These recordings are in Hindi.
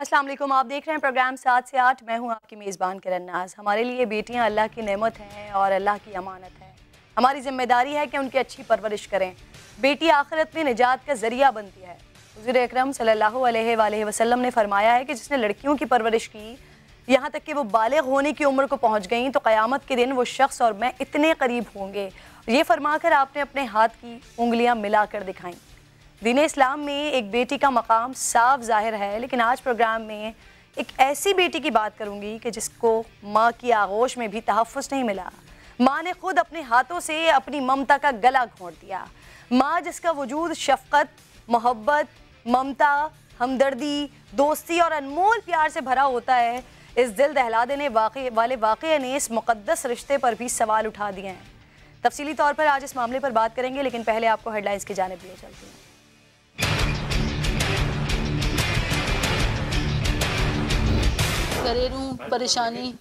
अस्सलाम वालेकुम। आप देख रहे हैं प्रोग्राम 7 से 8। मैं हूं आपकी मेज़बान किरण नाज। हमारे लिए बेटियां अल्लाह की नेमत हैं और अल्लाह की अमानत है। हमारी जिम्मेदारी है कि उनकी अच्छी परवरिश करें। बेटी आखिरत में निजात का ज़रिया बनती है। हुज़ूर अकरम सल्लल्लाहु अलैहि वसल्लम ने फरमाया है कि जिसने लड़कियों की परवरिश की यहाँ तक कि वो बालिग होने की उम्र को पहुँच गई तो क़यामत के दिन वो शख्स और मैं इतने करीब होंगे। ये फरमाकर आपने अपने हाथ की उंगलियाँ मिला कर दिखाईं। दीन इस्लाम में एक बेटी का मकाम साफ ज़ाहिर है, लेकिन आज प्रोग्राम में एक ऐसी बेटी की बात करूंगी कि जिसको माँ की आगोश में भी तहफ़्फ़ुज़ नहीं मिला। माँ ने खुद अपने हाथों से अपनी ममता का गला घोंट दिया। माँ जिसका वजूद शफ़क़त, मोहब्बत, ममता, हमदर्दी, दोस्ती और अनमोल प्यार से भरा होता है। इस दिल दहला देने वाले वाक़ये ने इस मुक़द्दस रिश्ते पर भी सवाल उठा दिए हैं। तफसीली तौर पर आज इस मामले पर बात करेंगे, लेकिन पहले आपको हेडलाइंस की जानिब लिए चलते हैं। घरेलू परेशानी,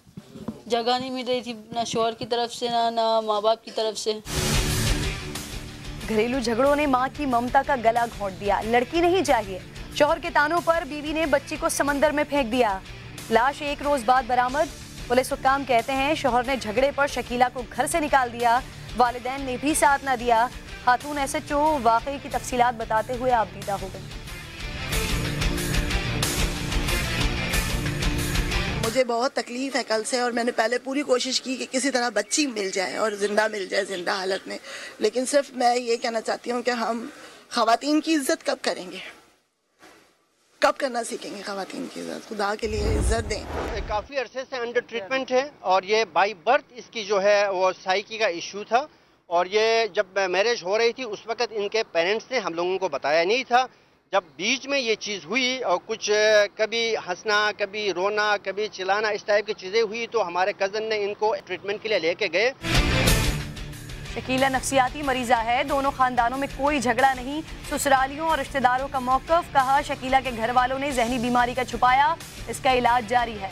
जगह नहीं मिल रही थी, ना शौहर की तरफ से ना माँ बाप की तरफ से। घरेलू झगड़ों ने मां की ममता का गला घोंट दिया। लड़की नहीं चाहिए, शौहर के तानों पर बीवी ने बच्ची को समंदर में फेंक दिया। लाश एक रोज बाद बरामद। पुलिस हुक्काम कहते हैं शौहर ने झगड़े पर शकीला को घर से निकाल दिया। वालिदैन ने भी साथ न दिया। खातून SHO वाकई की तफसीलात बताते हुए आपदीदा हो गई। मुझे बहुत तकलीफ है कल से, और मैंने पहले पूरी कोशिश की कि किसी तरह बच्ची मिल जाए और ज़िंदा मिल जाए, ज़िंदा हालत में। लेकिन सिर्फ मैं ये कहना चाहती हूँ कि हम ख़वातीन की इज़्ज़त कब करेंगे, कब करना सीखेंगे ख़वातीन की इज़्ज़त। खुदा के लिए इज़्ज़त दें। काफ़ी अरसे से अंडर ट्रीटमेंट है और ये बाई बर्थ इसकी जो है वो साइकी का इशू था। और ये जब मैरिज हो रही थी उस वक़्त इनके पेरेंट्स ने हम लोगों को बताया नहीं था। जब बीच में ये चीज़ हुई और कुछ कभी हंसना, कभी रोना, कभी चिल्लाना, इस टाइप की चीज़ें हुई, तो हमारे कज़न ने इनको ट्रीटमेंट के लिए लेके गए। शकीला नफ्सियाती मरीज़ा है। दोनों खानदानों में कोई झगड़ा नहीं। ससुरालियों और रिश्तेदारों का मौक़िफ़। कहा शकीला के घर वालों ने जहनी बीमारी का छुपाया, इसका इलाज जारी है।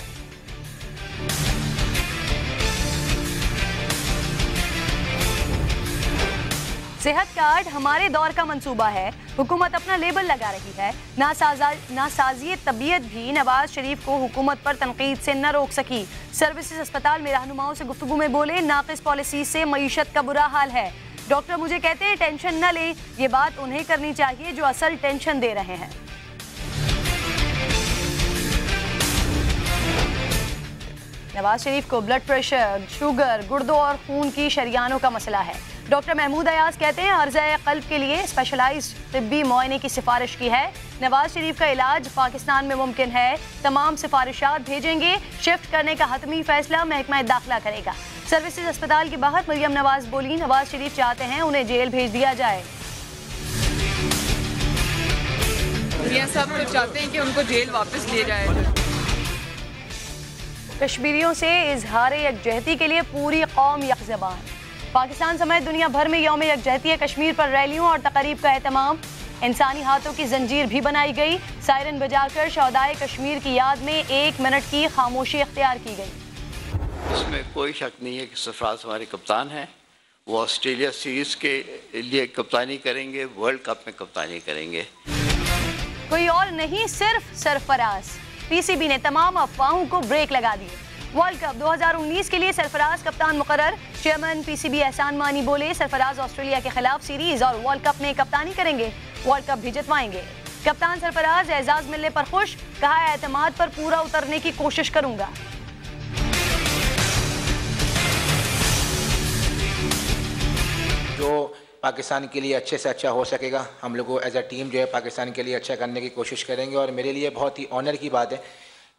सेहत कार्ड हमारे दौर का मंसूबा है। हुकूमत अपना लेबल लगा रही है। नासाज़ी तबीयत भी नवाज शरीफ को हुकूमत पर तनकीद से न रोक सकी। सर्विसेज अस्पताल में रहनुमाओं से गुफ्तगू में बोले नाक़िस पॉलिसी से मईशत का बुरा हाल है। डॉक्टर मुझे कहते हैं टेंशन न लें, ये बात उन्हें करनी चाहिए जो असल टेंशन दे रहे हैं। नवाज शरीफ को ब्लड प्रेशर, शुगर, गुर्दों और खून की शरियानों का मसला है। डॉक्टर महमूद अयाज कहते हैं अर्ज़ा क़ल्ब के लिए स्पेशलाइज्ड तिब्बी मुआयने की सिफारिश की है। नवाज शरीफ का इलाज पाकिस्तान में मुमकिन है। तमाम सिफारिशात भेजेंगे। शिफ्ट करने का हतमी फैसला महकमा दाखिला करेगा। सर्विसेज अस्पताल के बाहर मरियम नवाज बोली नवाज शरीफ चाहते हैं उन्हें जेल भेज दिया जाए। मियां साहब तो चाहते हैं कि उनको जेल वापस ले जाए। कश्मीरियों से इजहार यकजहती के लिए पूरी कौम यकज़बान। पाकिस्तान समेत दुनिया भर में यौम यकजहती कश्मीर पर रैलियों और तकरीब का एहतमाम। इंसानी हाथों की जंजीर भी बनाई गई। सायरन बजाकर शहदाए कश्मीर की याद में 1 मिनट की खामोशी इख्तियार की गई। इसमें कोई शक नहीं है कि सरफराज हमारे कप्तान हैं। वो ऑस्ट्रेलिया सीरीज़ के लिए कप्तानी करेंगे, वर्ल्ड कप में कप्तानी करेंगे। कोई और नहीं, सिर्फ सरफराज। PCB ने तमाम अफवाहों को ब्रेक लगा दिए। वर्ल्ड कप 2019 के लिए सरफराज कप्तान मुकर्रर। चेयरमैन PCB एहसान मानी बोले सरफराज ऑस्ट्रेलिया के खिलाफ सीरीज और वर्ल्ड कप में कप्तानी करेंगे, वर्ल्ड कप भी जितवाएंगे। कप्तान सरफराज एजाज मिलने पर खुश। कहा एतमाद पर पूरा उतरने की कोशिश करूंगा। जो पाकिस्तान के लिए अच्छे से अच्छा हो सकेगा, हम लोग एज अ टीम जो है पाकिस्तान के लिए अच्छा करने की कोशिश करेंगे। और मेरे लिए बहुत ही ऑनर की बात है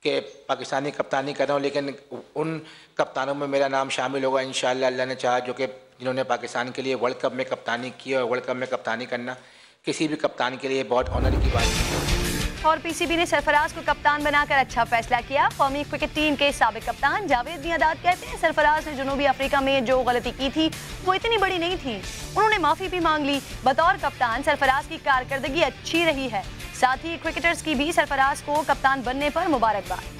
कि पाकिस्तानी कप्तानी कर रहा हूँ, लेकिन उन कप्तानों में मेरा नाम शामिल होगा इंशाअल्लाह, अल्लाह ने चाहा, जो कि जिन्होंने पाकिस्तान के लिए वर्ल्ड कप में कप्तानी की। और वर्ल्ड कप में कप्तानी करना किसी भी कप्तान के लिए बहुत ऑनर की बात है। और PCB ने सरफराज को कप्तान बनाकर अच्छा फैसला किया। कौमी क्रिकेट टीम के साबिक कप्तान जावेद मियांदाद कहते हैं सरफराज ने जनूबी अफ्रीका में जो गलती की थी वो इतनी बड़ी नहीं थी, उन्होंने माफ़ी भी मांग ली। बतौर कप्तान सरफराज की कारकर्दगी अच्छी रही है। साथ ही क्रिकेटर्स की भी सरफराज को कप्तान बनने पर मुबारकबाद।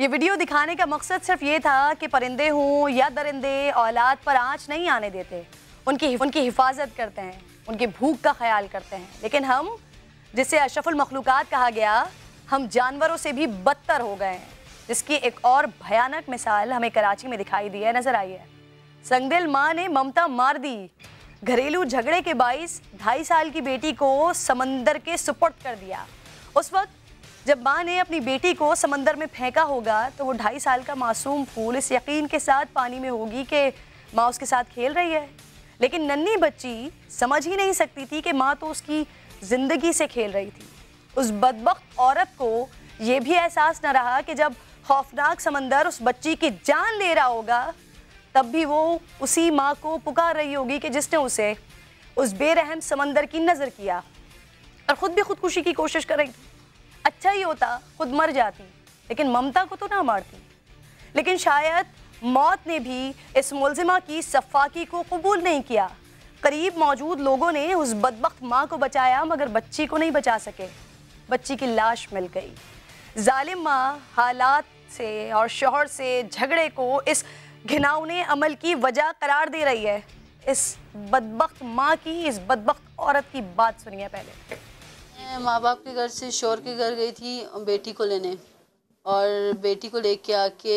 ये वीडियो दिखाने का मकसद सिर्फ ये था कि परिंदे हों या दरिंदे औलाद पर आँच नहीं आने देते, उनकी हिफाजत करते हैं, उनकी भूख का ख्याल करते हैं। लेकिन हम, जिसे अशरफुल मखलूकात कहा गया, हम जानवरों से भी बदतर हो गए हैं, जिसकी एक और भयानक मिसाल हमें कराची में दिखाई दी है। नजर आई है। संगदिल माँ ने ममता मार दी। घरेलू झगड़े के बाइस 2.5 साल की बेटी को समंदर के सुपुर्द कर दिया। उस वक्त जब माँ ने अपनी बेटी को समंदर में फेंका होगा तो वो 2.5 साल का मासूम फूल इस यकीन के साथ पानी में होगी कि माँ उसके साथ खेल रही है, लेकिन नन्ही बच्ची समझ ही नहीं सकती थी कि माँ तो उसकी ज़िंदगी से खेल रही थी। उस बदबख्त औरत को ये भी एहसास न रहा कि जब खौफनाक समंदर उस बच्ची की जान ले रहा होगा तब भी वो उसी माँ को पुकार रही होगी कि जिसने उसे उस बेरहम समंदर की नज़र किया और ख़ुद भी खुदकुशी की कोशिश कर रही थी। अच्छा ही होता खुद मर जाती, लेकिन ममता को तो ना मारती। लेकिन शायद मौत ने भी इस मुलजिमा की सफ़ाकी को कबूल नहीं किया। करीब मौजूद लोगों ने उस बदबख्त माँ को बचाया, मगर बच्ची को नहीं बचा सके। बच्ची की लाश मिल गई। जालिम माँ हालात से और शौहर से झगड़े को इस घिनौने अमल की वजह करार दे रही है। इस बदबख्त माँ की, इस बदबख्त औरत की बात सुनिए पहले। मैं माँ बाप के घर से शौहर के घर गई थी बेटी को लेने, और बेटी को लेके आके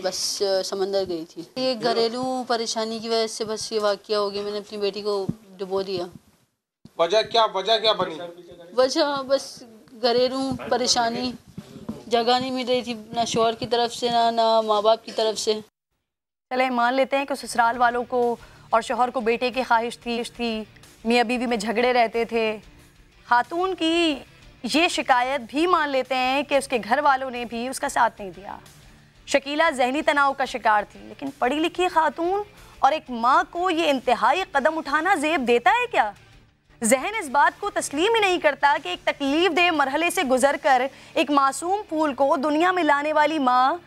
बस समंदर गई थी। ये घरेलू परेशानी की वजह से बस ये वाक़या हो गया। मैंने अपनी बेटी को डुबो दिया। वजह क्या बनी? वजह बस घरेलू परेशानी, जगह नहीं मिल रही थी ना शौहर की तरफ से ना माँ बाप की तरफ से। चले मान लेते हैं कि ससुराल वालों को और शौहर को बेटे की ख्वाहिश थी, मियाँ बीवी में झगड़े रहते थे। खातून की ये शिकायत भी मान लेते हैं कि उसके घर वालों ने भी उसका साथ नहीं दिया। शकीला जहनी तनाव का शिकार थी, लेकिन पढ़ी लिखी खातून और एक माँ को ये इंतहाई कदम उठाना ज़ेब देता है क्या? जहन इस बात को तस्लीम ही नहीं करता कि एक तकलीफ दे मरहले से गुजर कर एक मासूम फूल को दुनिया में लाने वाली माँ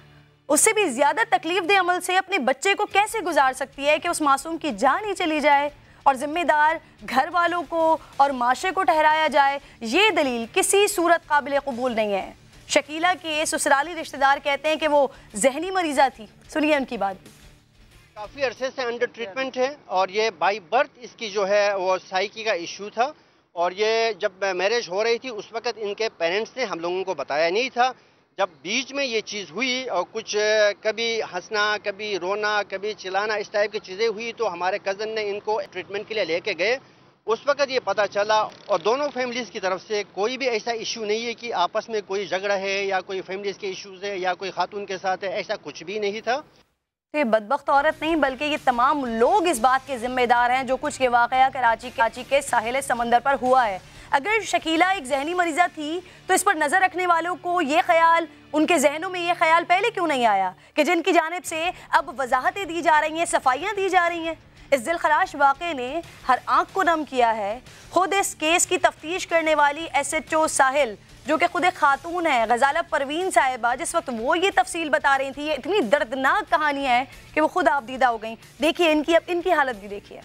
उससे भी ज़्यादा तकलीफ दे अमल से अपने बच्चे को कैसे गुजार सकती है कि उस मासूम की जान ही चली जाए और ज़िम्मेदार घर वालों को और माशरे को ठहराया जाए। ये दलील किसी सूरत काबिल कबूल नहीं है। शकीला के ससुराली रिश्तेदार कहते हैं कि वो जहनी मरीज़ा थी। सुनिए उनकी बात भी। काफ़ी अरसे से अंडर ट्रीटमेंट है और ये बाई बर्थ इसकी जो है वो साइकी का इशू था, और ये जब मैरिज हो रही थी उस वक़्त इनके पेरेंट्स ने हम लोगों को बताया नहीं था। जब बीच में ये चीज़ हुई और कुछ कभी हंसना, कभी रोना, कभी चिल्लाना, इस टाइप की चीज़ें हुई, तो हमारे कज़न ने इनको ट्रीटमेंट के लिए लेके गए। उस वक़्त ये पता चला, और दोनों फैमिलीज़ की तरफ से कोई भी ऐसा इशू नहीं है कि आपस में कोई झगड़ा है या कोई फैमिलीज़ के इश्यूज़ है या कोई खातून के साथ है, ऐसा कुछ भी नहीं था। ये बदबख्त औरत नहीं बल्कि ये तमाम लोग इस बात के जिम्मेदार हैं जो कुछ ये वाक़या कराची के साहिल समंदर पर हुआ है। अगर शकीला एक जहनी मरीज़ा थी तो इस पर नज़र रखने वालों को ये ख्याल, उनके जहनों में ये ख्याल पहले क्यों नहीं आया कि जिनकी जानिब से अब वजाहतें दी जा रही हैं, सफाइयाँ दी जा रही हैं। इस दिलखराश वाक़े ने हर आँख को नम किया है। खुद इस केस की तफ्तीश करने वाली SHO साहिल, जो कि खुद एक खातून है, गजाला परवीन साहिबा, जिस वक्त वो ये तफसील बता रही थी, ये इतनी दर्दनाक कहानी है कि वो खुद आपदीदा हो गई। देखिए इनकी हालत भी देखिए।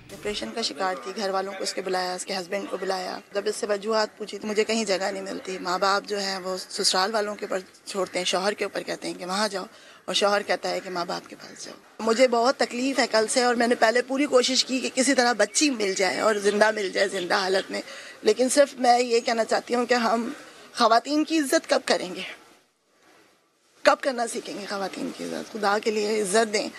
डिप्रेशन का शिकार थी। घर वालों को उसके बुलाया, उसके हस्बैंड को बुलाया। जब इससे वजूहात पूछी तो मुझे कहीं जगह नहीं मिलती। माँ बाप जो है वो ससुराल वालों के ऊपर छोड़ते हैं, शौहर के ऊपर कहते हैं कि वहाँ जाओ, और शौहर कहता है कि माँ बाप के पास जाओ। मुझे बहुत तकलीफ है कल से, और मैंने पहले पूरी कोशिश की कि किसी तरह बच्ची मिल जाए और ज़िंदा मिल जाए, ज़िंदा हालत में। लेकिन सिर्फ मैं ये कहना चाहती हूँ कि हम ख़वातीन की इज़्ज़त कब करेंगे, कब करना सीखेंगे ख़वातीन की इज़्ज़त? खुदा के लिए इज़्ज़त दें।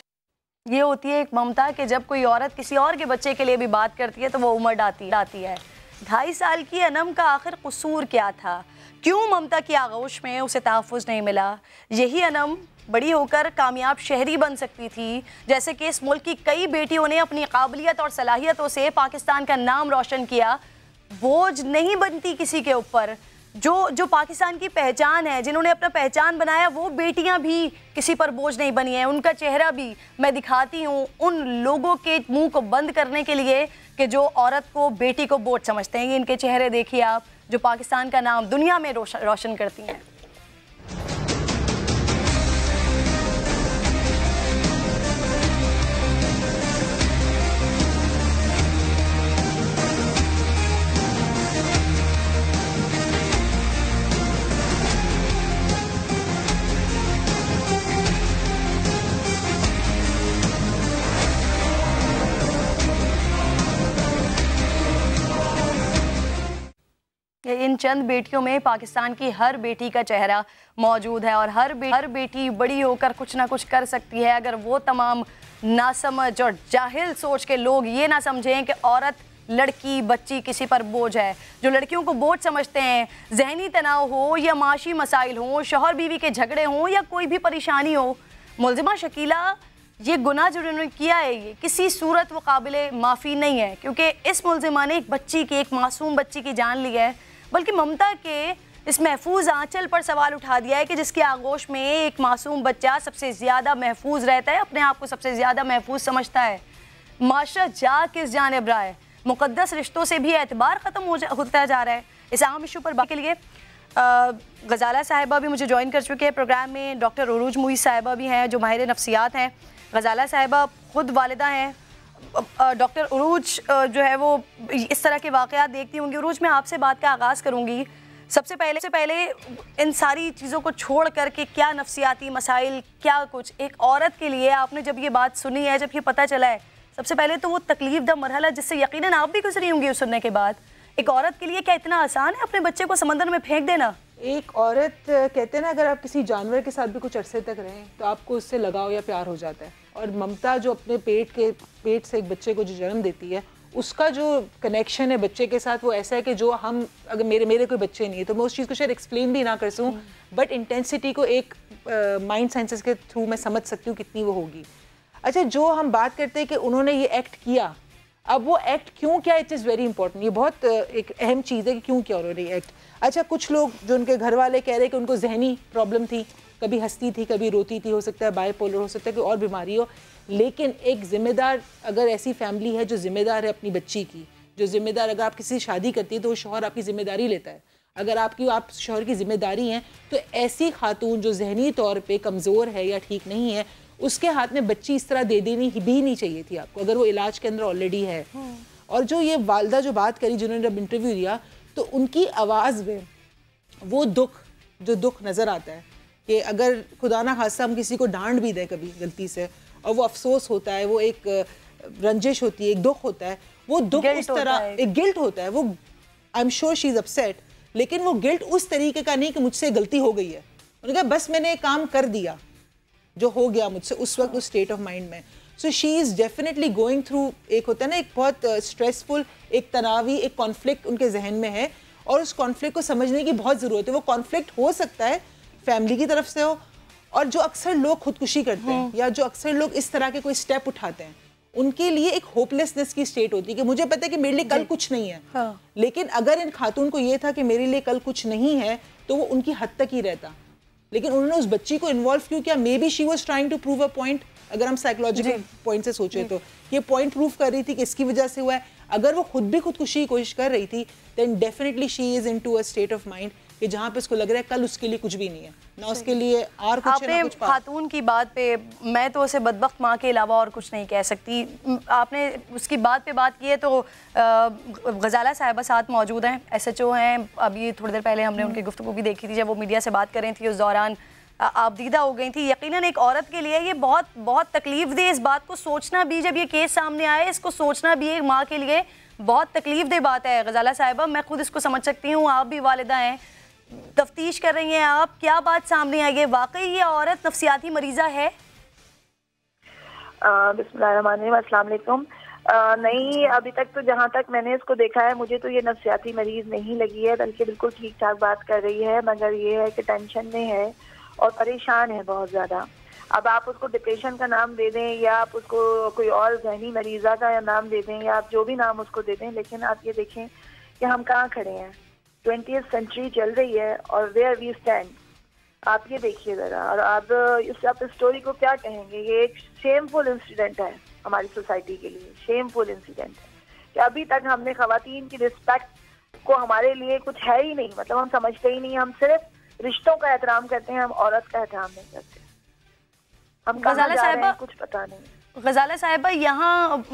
ये होती है एक ममता कि जब कोई औरत किसी और के बच्चे के लिए भी बात करती है तो वो उमड़ आती है। 2.5 साल की अनम का आखिर कसूर क्या था? क्यों ममता की आगोश में उसे तहफ़्फ़ुज़ नहीं मिला? यही अनम बड़ी होकर कामयाब शहरी बन सकती थी, जैसे कि इस मुल्क की कई बेटियों ने अपनी काबिलियत और सलाहियतों से पाकिस्तान का नाम रोशन किया। बोझ नहीं बनती किसी के ऊपर। जो पाकिस्तान की पहचान है, जिन्होंने अपना पहचान बनाया, वो बेटियां भी किसी पर बोझ नहीं बनी हैं। उनका चेहरा भी मैं दिखाती हूँ उन लोगों के मुंह को बंद करने के लिए कि जो औरत को, बेटी को बोझ समझते हैं। इनके चेहरे देखिए आप, जो पाकिस्तान का नाम दुनिया में रोशन करती हैं। इन चंद बेटियों में पाकिस्तान की हर बेटी का चेहरा मौजूद है और हर बेटी बड़ी होकर कुछ ना कुछ कर सकती है। अगर वो तमाम नासमझ और जाहिल सोच के लोग ये ना समझें कि औरत, लड़की, बच्ची किसी पर बोझ है, जो लड़कियों को बोझ समझते हैं, जहनी तनाव हो या माशी मसाइल हो, शौहर बीवी के झगड़े हों या कोई भी परेशानी हो, मुल्जिमा शकीला ये गुनाह जो उन्होंने किया है ये किसी सूरत व काबिले माफ़ी नहीं है, क्योंकि इस मुल्जिमा ने एक बच्ची की, एक मासूम बच्ची की जान ली है, बल्कि ममता के इस महफूज आंचल पर सवाल उठा दिया है कि जिसकी आगोश में एक मासूम बच्चा सबसे ज़्यादा महफूज रहता है, अपने आप को सबसे ज़्यादा महफूज समझता है। माशरा जा किस जानिब रहा है, मुक़द्दस रिश्तों से भी एतबार ख़त्म होता जा रहा है। इस आम इशू पर बात के लिए गजाला साहिबा भी मुझे ज्वाइन कर चुके हैं प्रोग्राम में। डॉक्टर उरूज मुईज़ साहिबा भी हैं जो माहिर नफ्सियात हैं। गजाला साहिबा खुद वालिदा हैं। डॉक्टर उरूज जो है वो इस तरह के वाक़यात देखती होंगी। उरूज, मैं आपसे बात का आगाज़ करूँगी। सबसे पहले इन सारी चीज़ों को छोड़ करके क्या नफ्सियाती मसाइल, क्या कुछ एक औरत के लिए आपने जब ये बात सुनी है, जब ये पता चला है, सबसे पहले तो वो तकलीफ दा मरहला जिससे यकीनन आप भी गुजरी होंगी उस सुनने के बाद, एक औरत के लिए क्या इतना आसान है अपने बच्चे को समंदर में फेंक देना? एक औरत, कहते हैं ना, अगर आप किसी जानवर के साथ भी कुछ अरसे तक रहें तो आपको उससे लगाव या प्यार हो जाता है। और ममता जो अपने पेट से एक बच्चे को जो जन्म देती है, उसका जो कनेक्शन है बच्चे के साथ वो ऐसा है कि जो हम, अगर मेरे कोई बच्चे नहीं है तो मैं उस चीज़ को शायद एक्सप्लेन भी ना कर सकूँ, बट इंटेंसिटी को एक माइंड साइंसेस के थ्रू मैं समझ सकती हूँ कितनी वो होगी। अच्छा, जो हम बात करते हैं कि उन्होंने ये एक्ट किया, अब वो एक्ट क्यों किया, इट इज़ वेरी इंपॉर्टेंट। ये बहुत एक अहम चीज़ है कि क्यों किया उन्होंने ये एक्ट। अच्छा, कुछ लोग जो उनके घर वाले कह रहे हैं कि उनको जहनी प्रॉब्लम थी, कभी हंसती थी, कभी रोती थी, हो सकता है बाइपोलर, हो सकता है कोई और बीमारी हो, लेकिन एक ज़िम्मेदार, अगर ऐसी फैमिली है जो ज़िम्मेदार है अपनी बच्ची की, जो ज़िम्मेदार, अगर आप किसी शादी करती है तो वो शौहर आपकी ज़िम्मेदारी लेता है। अगर आप शौहर की ज़िम्मेदारी हैं तो ऐसी खातून जो जहनी तौर पर कमज़ोर है या ठीक नहीं है, उसके हाथ में बच्ची इस तरह दे देनी भी नहीं चाहिए थी आपको, अगर वो इलाज के अंदर ऑलरेडी है। और जो ये वालदा जो बात करी, जिन्होंने जब इंटरव्यू दिया, तो उनकी आवाज़ में वो दुख नज़र आता है कि अगर खुदा ना खास्ता हम किसी को डांट भी दें कभी गलती से, और वो अफसोस होता है, वो एक रंजिश होती है, एक दुख होता है, वो दुख उस तरह एक गिल्ट होता है, वो I am sure she is upset, लेकिन वो गिल्ट उस तरीके का नहीं कि मुझसे गलती हो गई है। उन्होंने कहा बस मैंने एक काम कर दिया जो हो गया मुझसे उस वक्त उस स्टेट ऑफ माइंड में। So she is definitely going through, एक होता है ना एक बहुत स्ट्रेसफुल, एक तनावी, एक कॉन्फ्लिक्ट उनके जहन में है, और उस कॉन्फ्लिक्ट को समझने की बहुत ज़रूरत है। वो कॉन्फ्लिक्ट हो सकता है फैमिली की तरफ से हो, और जो अक्सर लोग खुदकुशी करते हैं या जो अक्सर लोग इस तरह के कोई स्टेप उठाते हैं, उनके लिए एक होपलेसनेस की स्टेट होती है कि मुझे पता है कि मेरे लिए कल कुछ नहीं है। हाँ। लेकिन अगर इन खातून को ये था कि मेरे लिए कल कुछ नहीं है, तो वो उनकी हद तक ही रहता। लेकिन उन्होंने उस बच्ची को इन्वॉल्व क्यों किया? Maybe she was trying to prove a point. अगर हम साइकोलॉजिकल पॉइंट से सोचे तो ये पॉइंट प्रूव कर रही थी कि इसकी वजह से हुआ है। अगर वो खुद भी खुदकुशी की कोशिश कर रही थी, then definitely she is into a state of mind कि जहाँ पे उसको लग रहा है कल उसके लिए कुछ भी नहीं है, ना उसके लिए और कुछ है, ना कुछ पास। खातून की बात पे मैं तो उसे बदबख्त माँ के अलावा और कुछ नहीं कह सकती। आपने उसकी बात पे बात की है तो गजाला साहिबा साथ मौजूद हैं, SHO हैं। अभी थोड़ी देर पहले हमने उनकी गुफ्तगू भी देखी थी जब वो मीडिया से बात कर रही थी, उस दौरान आबदीदा हो गई थी। यकीनन एक औरत के लिए ये बहुत बहुत तकलीफ दे, इस बात को सोचना भी, जब ये केस सामने आए इसको सोचना भी एक माँ के लिए बहुत तकलीफ दे बात है। गजाला साहिबा, मैं खुद इसको समझ सकती हूँ, आप भी वालिदा हैं, तफ्तीश कर रही हैं आप, क्या बात सामने आई है? वाकई ये औरत नफ्सियाती मरीज़ा है? बिस्मिल्लाहिर्रहमानिर्रहीम, अस्सलाम वालेकुम। नहीं, अभी तक तो जहाँ तक मैंने इसको देखा है, मुझे तो ये नफ्सियाती मरीज़ नहीं लगी है, बल्कि बिल्कुल ठीक ठाक बात कर रही है। मगर ये है कि टेंशन में है और परेशान है बहुत ज़्यादा। अब आप उसको डिप्रेशन का नाम दे दें या आप उसको कोई और जहनी मरीज़ा का नाम दे दें या आप जो भी नाम उसको दे दें, लेकिन आप ये देखें कि हम कहाँ खड़े हैं। 20th सेंचुरी चल रही है और वेयर वी स्टैंड, आप ये देखिए ज़रा। और आप इस स्टोरी को क्या कहेंगे? ये एक शेमफुल इंसिडेंट है हमारी सोसाइटी के लिए, शेमफुल इंसिडेंट है कि अभी तक हमने ख़वातीन की रिस्पेक्ट को हमारे लिए कुछ है ही नहीं। मतलब हम समझते ही नहीं, हम सिर्फ रिश्तों का एहतराम करते हैं, हम औरत का एहतराम नहीं करते। हम कहाँ जा रहे हैं कुछ पता नहीं। गजाला साहिबा, यहाँ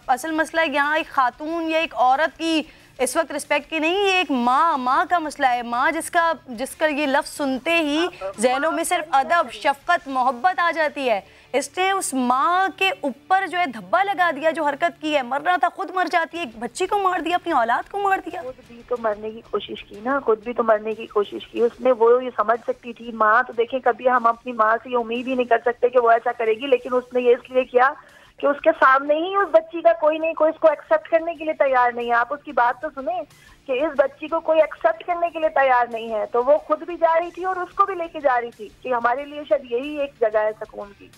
असल मसला यहाँ एक खातून या एक औरत की इस वक्त रिस्पेक्ट की नहीं, ये एक माँ का मसला है। माँ जिसका ये लफ्ज़ सुनते ही ज़हनों में सिर्फ अदब, शफ़क़त, मोहब्बत आ जाती है। इसने उस माँ के ऊपर जो है धब्बा लगा दिया, जो हरकत की है, मरना था खुद मर जाती है, एक बच्ची को मार दिया, अपनी औलाद को मार दिया। खुद भी तो मरने की कोशिश की ना, खुद भी तो मरने की कोशिश की उसने। वो ये समझ सकती थी माँ, तो देखें कभी हम अपनी माँ से ये उम्मीद ही नहीं कर सकते कि वो ऐसा करेगी, लेकिन उसने ये इसलिए किया कि उसके सामने ही उस बच्ची का कोई इसको एक्सेप्ट करने के लिए तैयार नहीं है। आप उसकी बात तो सुने कि इस बच्ची को कोई एक्सेप्ट करने के लिए तैयार नहीं है, तो वो खुद भी जा रही थी और उसको भी लेके जा रही थी कि हमारे लिए शायद यही एक जगह है सुकून की।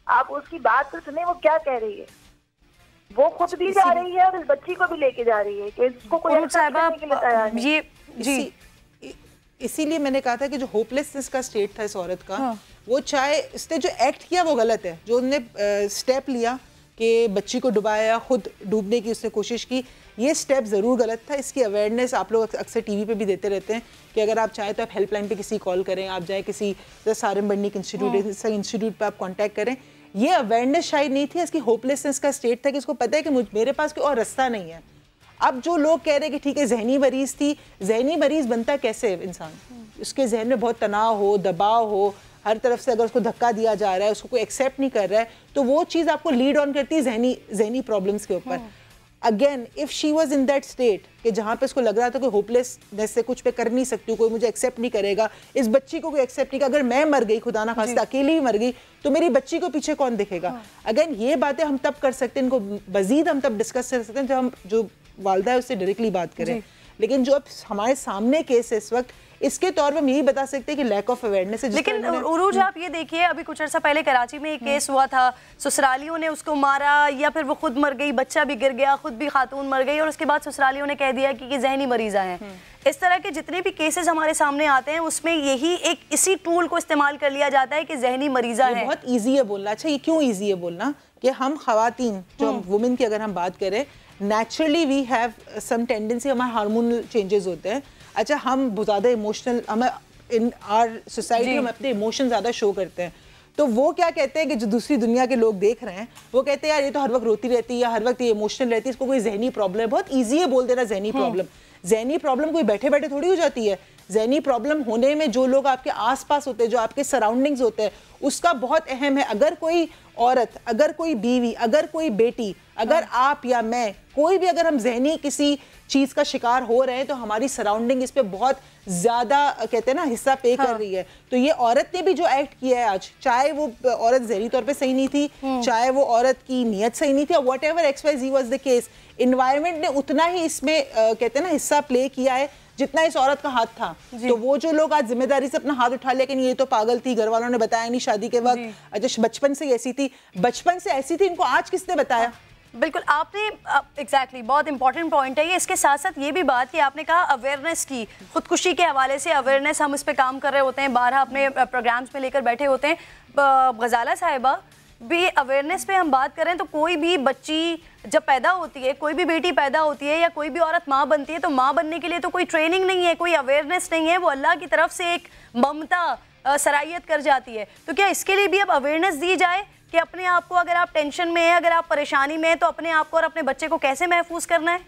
आप उसकी बात तो सुने, वो क्या कह रही है। वो खुद भी जा रही है और इस बच्ची को भी लेके जा रही है कि इसको कोई एक्सेप्ट करने के लिए तैयार नहीं। ये जी इसीलिए मैंने कहा था कि जो होपलेसनेस का स्टेट था इस औरत का, वो चाहे इसने जो एक्ट किया वो गलत है, जो उन्होंने स्टेप लिया कि बच्ची को डुबाया, खुद डूबने की उसने कोशिश की, ये स्टेप ज़रूर गलत था। इसकी अवेयरनेस आप लोग अक्सर टीवी पे भी देते रहते हैं कि अगर आप चाहें तो आप हेल्पलाइन पे किसी कॉल करें, आप जाएँ किसी सारंगबंडी इंस्टीट्यूट पर आप कॉन्टैक्ट करें। ये अवेयरनेस शायद नहीं थी, इसकी होपलेसनेस का स्टेट था कि इसको पता है कि मेरे पास कोई और रास्ता नहीं है। अब जो लोग कह रहे हैं कि ठीक है जहनी मरीज थी, जहनी मरीज बनता कैसे इंसान? उसके जहन में बहुत तनाव हो, दबाव हो, हर तरफ से अगर उसको धक्का दिया जा रहा है, उसको कोई एक्सेप्ट नहीं कर रहा है, तो वो चीज़ आपको लीड ऑन करती है जहनी प्रॉब्लम्स के ऊपर। Again if she was in that state कि जहाँ पे उसको लग रहा था कि होपलेसनेस से कुछ पे कर नहीं सकती हूँ, कोई मुझे एक्सेप्ट नहीं करेगा, इस बच्ची को कोई एक्सेप्ट नहीं, अगर मैं मर गई, खुदा ना खास्ता अकेली ही मर गई, तो मेरी बच्ची को पीछे कौन देखेगा? अगेन ये बातें हम तब कर सकते हैं, इनको मजीद हम तब डिस्कस कर सकते हैं जब हम जो वालदा है उससे डायरेक्टली बात करें। लेकिन जो अब हमारे सामने केस है इस वक्त, इसके तौर पर हम यही बता सकते हैं कि लैक ऑफ अवेयरनेस है। लेकिन उरूज आप ये देखिए, अभी कुछ अर्सा पहले कराची में एक केस हुआ था, ससुरालियों ने उसको मारा या फिर वो खुद मर गई, बच्चा भी गिर गया, खुद भी खातून मर गई, और उसके बाद ससुरालियों ने कह दिया कि ये जहनी मरीजा हैं। इस तरह के जितने भी केसेस हमारे सामने आते हैं उसमें यही एक इसी टूल को इस्तेमाल कर लिया जाता है कि जहनी मरीजा है। बहुत ईजी है बोलना। अच्छा, ये क्यों ईजी है बोलना कि हम खवातीन जो वुमेन की अगर हम बात करें, naturally we have some tendency, हमारे हार्मोनल चेंजेस होते हैं। अच्छा, हम बहुत ज़्यादा इमोशनल, हमें इन आवर सोसाइटी हम अपने इमोशन ज़्यादा शो करते हैं, तो वो क्या कहते हैं कि जो दूसरी दुनिया के लोग देख रहे हैं वो कहते हैं यार ये तो हर वक्त रोती रहती है या हर वक्त ये इमोशनल रहती है, इसको कोई जहनी प्रॉब्लम है। बहुत ईजी है बोल देना जहनी प्रॉब्लम। जहनी प्रॉब्लम कोई बैठे बैठे थोड़ी हो जाती है। जहनी प्रॉब्लम होने में जो लोग आपके आसपास होते हैं, जो आपके सराउंडिंग्स होते हैं, उसका बहुत अहम है। अगर कोई औरत, अगर कोई बीवी, अगर कोई बेटी, अगर आप या मैं, कोई भी अगर हम जहनी किसी चीज़ का शिकार हो रहे हैं तो हमारी सराउंडिंग इस पे बहुत ज़्यादा कहते हैं ना हिस्सा पे कर रही है। तो ये औरत ने भी जो एक्ट किया है आज, चाहे वो औरत जहनी तौर पे सही नहीं थी, चाहे वो औरत की नीयत सही नहीं थी, और what ever XYZ was the case, environment ने उतना ही इसमें कहते हैं ना हिस्सा प्ले किया है जितना इस औरत का हाथ था। तो वो जो लोग आज जिम्मेदारी से अपना हाथ उठा लिया कि ये तो पागल थी, घर वालों ने बताया नहीं शादी के वक्त, अच्छा बचपन से ऐसी थी, बचपन से ऐसी थी, इनको आज किसने बताया? बिल्कुल, आपने एग्जैक्टली बहुत इंपॉर्टेंट पॉइंट है ये। इसके साथ साथ ये भी बात कि आपने कहा अवेयरनेस की, खुदकुशी के हवाले से अवेयरनेस, हम इस पे काम कर रहे होते हैं, 12 अपने प्रोग्राम्स में लेकर बैठे होते हैं। गजाला साहिबा भी अवेयरनेस पे हम बात करें तो कोई भी बच्ची जब पैदा होती है, कोई भी बेटी पैदा होती है या कोई भी औरत माँ बनती है, तो माँ बनने के लिए तो कोई ट्रेनिंग नहीं है, कोई अवेयरनेस नहीं है, वो अल्लाह की तरफ से एक ममता सराहियत कर जाती है। तो क्या इसके लिए भी अब अवेयरनेस दी जाए कि अपने आप को, अगर आप टेंशन में हैं, अगर आप परेशानी में हैं, तो अपने आप को और अपने बच्चे को कैसे महफूज करना है?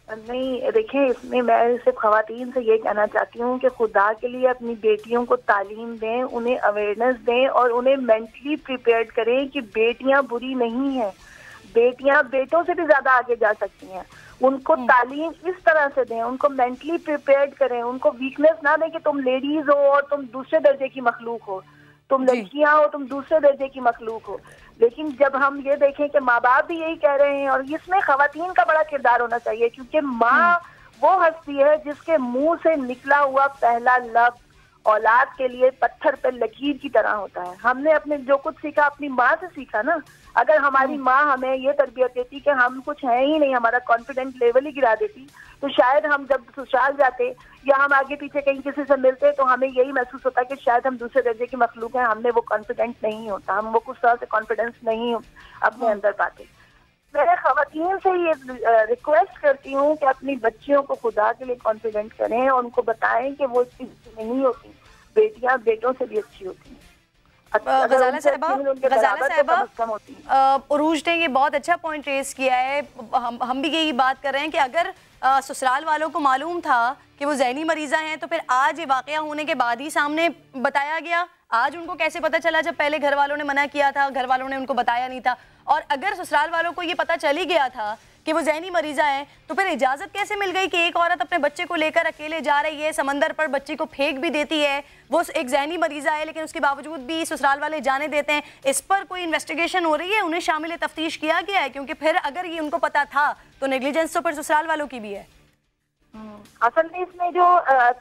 नहीं, देखिए इसमें मैं सिर्फ खवातीन से ये कहना चाहती हूँ कि खुदा के लिए अपनी बेटियों को तालीम दें, उन्हें अवेयरनेस दें और उन्हें मेंटली प्रिपेयर्ड करें कि बेटियाँ बुरी नहीं हैं, बेटियाँ बेटों से भी ज़्यादा आगे जा सकती हैं। उनको तालीम इस तरह से दें, उनको मेंटली प्रिपेयर्ड करें, उनको वीकनेस ना दें कि तुम लेडीज हो और तुम दूसरे दर्जे की मखलूक हो, तुम लड़कियां हो, तुम दूसरे दर्जे की मखलूक हो। लेकिन जब हम ये देखें कि माँ बाप भी यही कह रहे हैं, और इसमें खवातीन का बड़ा किरदार होना चाहिए, क्योंकि माँ वो हस्ती है जिसके मुंह से निकला हुआ पहला लफ्ज औलाद के लिए पत्थर पर लकीर की तरह होता है। हमने अपने जो कुछ सीखा अपनी माँ से सीखा ना। अगर हमारी माँ हमें ये तरबियत देती कि हम कुछ है ही नहीं, हमारा कॉन्फिडेंस लेवल ही गिरा देती, तो शायद हम जब ससुराल जाते या हम आगे पीछे कहीं किसी से मिलते तो हमें यही महसूस होता कि शायद हम दूसरे दर्जे की मखलूक हैं, हमने वो कॉन्फिडेंस नहीं होता, हम वो कुछ तरह से कॉन्फिडेंस नहीं अपने अंदर पाते। मैं खवातीन से ये रिक्वेस्ट करती हूँ कि अपनी बच्चियों को खुदा के लिए कॉन्फिडेंट करें और उनको बताएं कि वो चीज़ नहीं होती, बेटियां बेटों से भी अच्छी होती हैं। गजाला साहिबा, उरूज ने ये बहुत अच्छा पॉइंट रेज किया है। हम भी यही बात कर रहे हैं कि अगर ससुराल वालों को मालूम था कि वो ज़हनी मरीज़ा हैं तो फिर आज ये वाक़या होने के बाद ही सामने बताया गया। आज उनको कैसे पता चला जब पहले घर वालों ने मना किया था, घर वालों ने उनको बताया नहीं था? और अगर ससुराल वालों को ये पता चल ही गया था कि वो ज़हनी मरीज़ा हैं तो फिर इजाज़त कैसे मिल गई कि एक औरत अपने बच्चे को लेकर अकेले जा रही है समंदर पर, बच्ची को फेंक भी देती है, वो एक ज़हनी मरीज़ा है लेकिन उसके बावजूद भी ससुराल वाले जाने देते हैं? इस पर कोई इन्वेस्टिगेशन हो रही है? उन्हें शामिल तफ्तीश किया गया है? क्योंकि फिर अगर ये उनको पता था तो नेग्लिजेंस तो फिर ससुराल वालों की भी है। असल में इसमें जो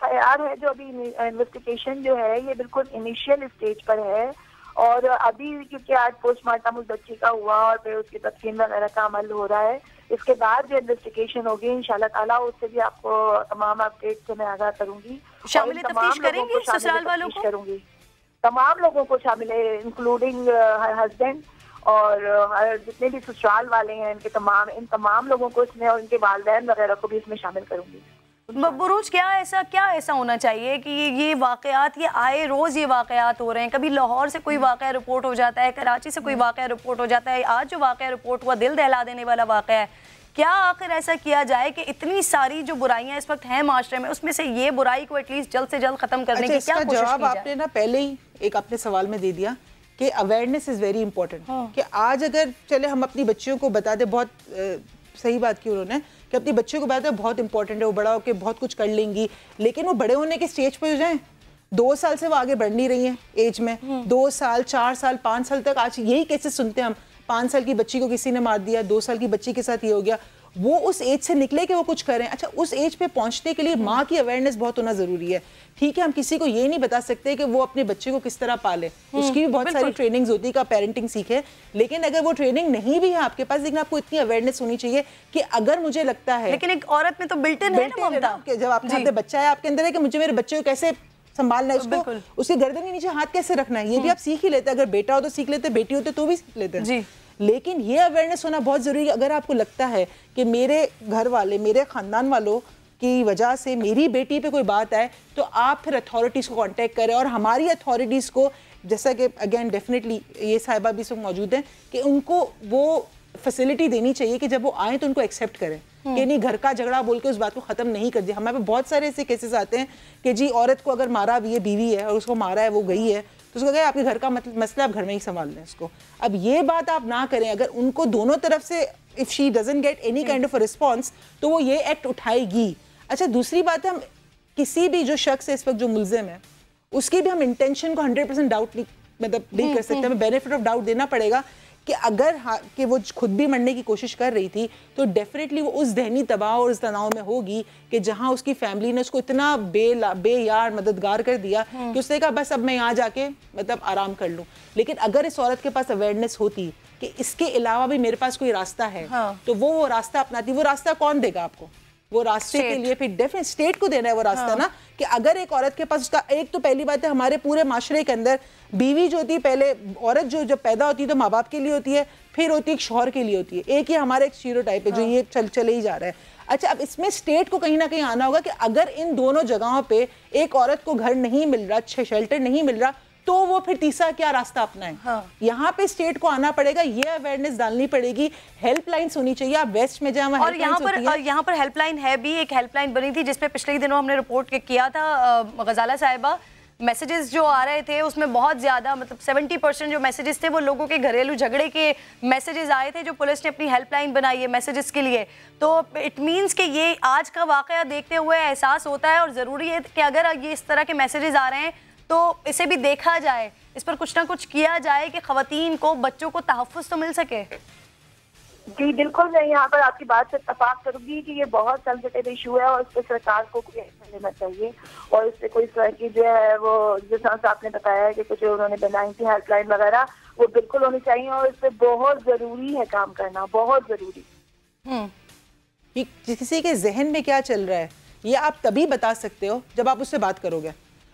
तैयार है, जो अभी इन्वेस्टिगेशन जो है ये बिल्कुल इनिशियल स्टेज पर है। और अभी क्योंकि आज पोस्टमार्टम उस बच्ची का हुआ और फिर उसकी तदफीन वगैरह का अमल हो रहा है, इसके बाद जो इन्वेस्टिगेशन होगी इंशाल्लाह ताला उससे भी आपको तमाम अपडेट से मैं आगाह करूंगी। शामिल तफ्तीश करेंगी ससुराल वालों को, करूंगी तमाम लोगों को शामिल, इंक्लूडिंग हस्बैंड और जितने भी ससुराल वाले हैं इन तमाम लोगों को इसमें, और इनके वालिदैन वगैरह को भी इसमें शामिल करूंगी। बुरूज, क्या ऐसा होना चाहिए कि ये वाक़यात, ये आए रोज़ ये वाक़यात हो रहे हैं? कभी लाहौर से कोई वाक़या रिपोर्ट हो जाता है, कराची से कोई वाक़या रिपोर्ट हो जाता है, आज जो वाक़या रिपोर्ट हुआ दिल दहला देने वाला वाक़या है। क्या आखिर ऐसा किया जाए कि इतनी सारी जो बुराइयां इस वक्त हैं माशरे में, उसमें से ये बुराई को एटलीस्ट जल्द से जल्द खत्म करने की क्या कोशिश जवाब आपने ना पहले ही एक अपने सवाल में दे दिया कि अवेयरनेस इज़ वेरी इंपॉर्टेंट। कि आज अगर चले हम अपनी बच्चियों को बता दें, बहुत सही बात की उन्होंने कि अपनी बच्चियों को बताते बहुत इंपॉर्टेंट है, वो बड़ा होकर बहुत कुछ कर लेंगी, लेकिन वो बड़े होने के स्टेज पर हो जाएं, 2 साल से वो आगे बढ़ नहीं रही हैं एज में, 2 साल 4 साल 5 साल तक आज यही केसेस सुनते हैं हम। 5 साल की बच्ची को किसी ने मार दिया, 2 साल की बच्ची के साथ ये हो गया। वो उस एज से निकले कि वो कुछ करें। अच्छा, उस एज पे पहुंचने के लिए माँ की अवेयरनेस बहुत होना जरूरी है। ठीक है, हम किसी को ये नहीं बता सकते कि वो अपने बच्चे को किस तरह पाले, उसकी भी बहुत सारी ट्रेनिंग्स होती है कि पेरेंटिंग सीखे, लेकिन अगर वो ट्रेनिंग नहीं भी है आपके पास, लेकिन आपको इतनी अवेयरनेस होनी चाहिए कि अगर मुझे लगता है, लेकिन एक औरत में तो बिल्टिन है ना ममता, जब आपके बच्चा है आपके अंदर है कि मुझे मेरे बच्चे को कैसे संभालना है, उसको उसके गर्दन के नीचे हाथ कैसे रखना है, ये भी आप सीख ही लेते हैं। अगर बेटा हो तो सीख लेते, बेटी होते तो भी सीख लेते हैं। लेकिन ये अवेयरनेस होना बहुत ज़रूरी है। अगर आपको लगता है कि मेरे घर वाले, मेरे ख़ानदान वालों की वजह से मेरी बेटी पे कोई बात आए, तो आप फिर अथॉरिटीज़ को कांटेक्ट करें। और हमारी अथॉरिटीज़ को, जैसा कि अगेन डेफिनेटली ये साहिबा भी सब मौजूद हैं, कि उनको वो फैसिलिटी देनी चाहिए कि जब वो आएँ तो उनको एक्सेप्ट करें, कि नहीं घर का झगड़ा बोल के उस बात को ख़त्म नहीं कर दिया। हमारे पे बहुत सारे ऐसे केसेस आते हैं कि जी औरत को अगर मारा भी है, बीवी है और उसको मारा है, वो गई है, तो उसको कहा आपके घर का मसला आप घर में ही संभाल लें इसको। अब ये बात आप ना करें। अगर उनको दोनों तरफ से if she doesn't get any kind of a response, तो वो ये एक्ट उठाएगी। अच्छा, दूसरी बात है, हम किसी भी जो शख्स है इस वक्त जो मुल्जिम है, उसकी भी हम इंटेंशन को 100% डाउट नहीं कर सकते। हमें बेनिफिट ऑफ डाउट देना पड़ेगा कि अगर कि वो खुद भी मरने की कोशिश कर रही थी, तो डेफिनेटली वो उस जहनी दबाव और उस तनाव में होगी कि जहाँ उसकी फैमिली ने उसको इतना बेयार मददगार कर दिया कि उसने कहा बस अब मैं यहाँ जाके आराम कर लूँ। लेकिन अगर इस औरत के पास अवेयरनेस होती कि इसके अलावा भी मेरे पास कोई रास्ता है, तो वो रास्ता अपनाती। वो रास्ता कौन देगा आपको? वो रास्ते के लिए फिर डेफिनेट स्टेट को देना है वो रास्ता ना, कि अगर एक औरत के पास उसका एक, तो पहली बात है हमारे पूरे माशरे के अंदर बीवी जो होती है, पहले औरत जो जब पैदा होती है तो माँ बाप के लिए होती है, फिर होती है एक शौहर के लिए होती है। एक ही हमारा एक स्टीरियोटाइप है जो ये चले ही जा रहा है। अच्छा, अब इसमें स्टेट को कहीं ना कहीं आना होगा कि अगर इन दोनों जगहों पे एक औरत को घर नहीं मिल रहा, शेल्टर नहीं मिल रहा, तो वो फिर तीसरा क्या रास्ता अपनाएं। यहाँ पे स्टेट को आना पड़ेगा, ये अवेयरनेस डालनी पड़ेगी, हेल्पलाइंस होनी चाहिए। आप वेस्ट में जाएं, और यहाँ पर हेल्पलाइन है भी, एक हेल्पलाइन बनी थी जिसपे पिछले दिनों हमने रिपोर्ट किया था गजाला साहिबा। मैसेजेस जो आ रहे थे उसमें बहुत ज़्यादा 70% जो मैसेजेस थे वो लोगों के घरेलू झगड़े के मैसेजेस आए थे, जो पुलिस ने अपनी हेल्पलाइन बनाई है मैसेजेस के लिए। तो इट मीन्स कि ये आज का वाक़या देखते हुए एहसास होता है, और ज़रूरी है कि अगर ये इस तरह के मैसेजेस आ रहे हैं तो इसे भी देखा जाए, इस पर कुछ ना कुछ किया जाए कि ख़वातीन को, बच्चों को तहफ़्फ़ुज़ तो मिल सके। जी बिल्कुल, मैं यहाँ पर आपकी बात से इत्तेफाक करूंगी कि ये बहुत सेंसिटिव इशू है और इस पर सरकार को कोई एक्शन लेना चाहिए। और इस पर कोई तरह की जो है वो, जिस तरह से आपने बताया कि कुछ उन्होंने बनाई थी हेल्पलाइन वगैरह, वो बिल्कुल होनी चाहिए। और इस पर बहुत ज़रूरी है काम करना, बहुत ज़रूरी। किसी के जहन में क्या चल रहा है ये आप तभी बता सकते हो जब आप उससे बात करोगे।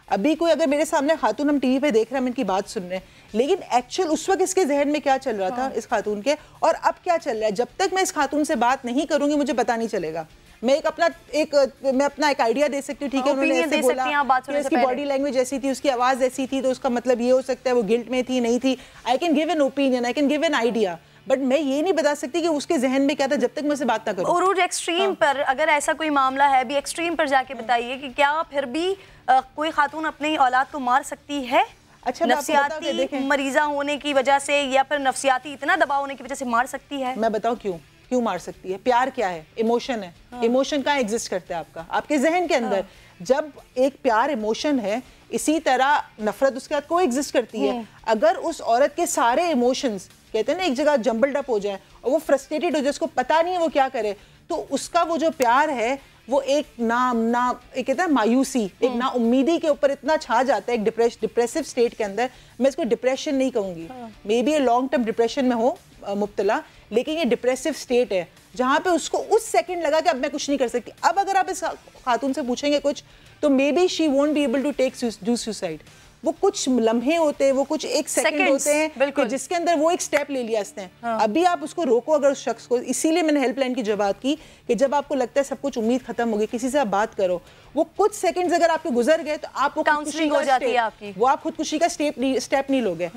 अभी कोई अगर मेरे सामने खातून, हम टीवी पे देख रहे हैं, हम इनकी बात सुन रहे हैं, लेकिन एक्चुअल उस वक्त इसके जहन में क्या चल रहा था इस खातून के, और अब क्या चल रहा है, जब तक मैं इस खातून से बात नहीं करूंगी मुझे पता नहीं चलेगा। मैं अपना एक आइडिया दे सकती हूँ, ठीक है, उन्होंने ऐसे बोला कि उसकी बॉडी लैंग्वेज ऐसी थी, उसकी आवाज़ ऐसी थी, तो उसका मतलब ये हो सकता है वो गिल्ट में थी, नहीं थी। I can give an opinion, I can give an idea, but मैं ये नहीं बता सकती कि उसके जहन में क्या था जब तक मैं उससे बात ना करूं। उरूज, एक्सट्रीम पर अगर ऐसा कोई मामला है भी, एक्सट्रीम पर जाके बताइए कि क्या फिर भी कोई खातून अपनी औलाद को मार सकती है? अच्छा, नफ्सियाती मरीजा होने की वजह से या फिर नफ्सियाती इतना दबाव होने की वजह से मार सकती है? मैं बताऊं क्यों मार सकती है। प्यार क्या है? इमोशन है। इमोशन कहाँ एग्जिस्ट करता है आपका, आपके जहन के अंदर। जब एक प्यार इमोशन है, इसी तरह नफरत उसके साथ कोई एग्जिस्ट करती है। अगर उस औरत के सारे इमोशंस, कहते हैं ना, एक जगह जंबल्ड अप हो जाए और वो फ्रस्ट्रेटेड हो जाए, उसको पता नहीं है वो क्या करे, तो उसका वो जो प्यार है वो एक एक कहते हैं मायूसी, एक ना उम्मीदी के ऊपर इतना छा जाता है, एक डिप्रेसिव स्टेट के अंदर। मैं इसको डिप्रेशन नहीं कहूँगी, मे बी ये लॉन्ग टर्म डिप्रेशन में हो मुब्तला, लेकिन ये डिप्रेसिव स्टेट है जहाँ पे उसको उस सेकंड लगा कि अब मैं कुछ नहीं कर सकती। अब अगर आप इस खातून से पूछेंगे कुछ, तो maybe she won't be able to do suicide. वो कुछ लम्हे होते हैं, वो कुछ एक सेकंड होते हैं कि जिसके अंदर वो एक स्टेप ले लिया इसने। अभी आप उसको रोको अगर उस शख्स को, इसीलिए मैंने हेल्पलाइन की जवाब की कि जब आपको लगता है सब कुछ उम्मीद खत्म हो गई, किसी से आप बात करो, वो कुछ सेकंड्स अगर आपके गुजर गए तो आप वो काउंसलिंग हो जाती है आपकी, वो आप खुदकुशी का स्टेप नहीं लोगे।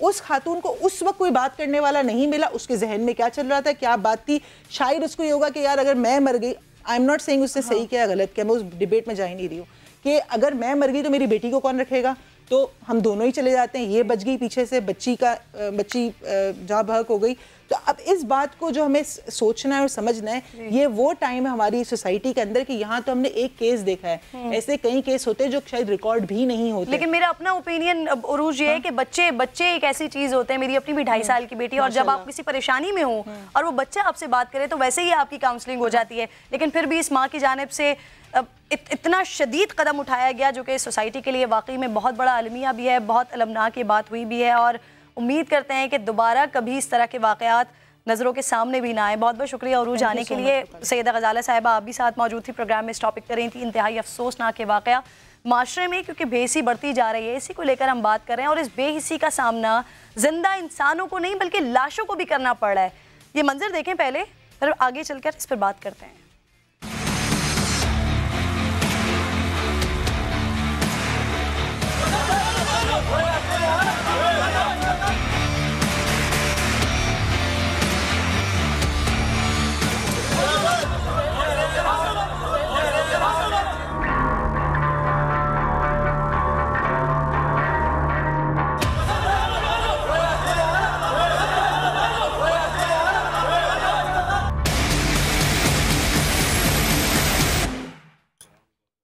उस खातून को उस वक्त कोई बात करने वाला नहीं मिला, उसके जहन में क्या चल रहा था, क्या बात थी, शायद उसको ये होगा कि यार अगर मैं मर गई, आई एम नॉट सेइंग उससे सही क्या गलत क्या, मैं उस डिबेट में जा ही नहीं रही हूँ, कि अगर मैं मर गई तो मेरी बेटी को कौन रखेगा, तो हम दोनों ही चले जाते हैं, ये बच गई पीछे से, बच्ची जहाँ बहक हो गई। तो अब इस बात को जो हमें सोचना है और समझना है, ये वो टाइम है हमारी सोसाइटी के अंदर कि यहाँ तो हमने एक केस देखा है, ऐसे कई केस होते हैं जो शायद रिकॉर्ड भी नहीं होते। लेकिन मेरा अपना ओपिनियन उरूज ये है कि बच्चे एक ऐसी चीज होते हैं, मेरी अपनी भी 2.5 साल की बेटी, और जब आप किसी परेशानी में हो और वो बच्चा आपसे बात करे तो वैसे ही आपकी काउंसलिंग हो जाती है, लेकिन फिर भी इस माँ की जानिब से इतना शदीद कदम उठाया गया जो कि सोसाइटी के लिए वाकई में बहुत बड़ा अलमिया भी है, बहुत अलमनाक ये बात हुई भी है, और उम्मीद करते हैं कि दोबारा कभी इस तरह के वाक़यात नज़रों के सामने भी ना आए। बहुत बहुत शुक्रिया उरूज आने के लिए। सैयदा गजाला साहिबा आप भी साथ मौजूद थी, प्रोग्राम में इस टॉपिक कर रही थी, इंतहाई अफसोसनाक के वाक़या माशरे में, क्योंकि बेहिसी बढ़ती जा रही है, इसी को लेकर हम बात कर रहे हैं, और इस बेहिसी का सामना जिंदा इंसानों को नहीं बल्कि लाशों को भी करना पड़ रहा है। ये मंजर देखें पहले, फिर आगे चलकर इस पर बात करते हैं।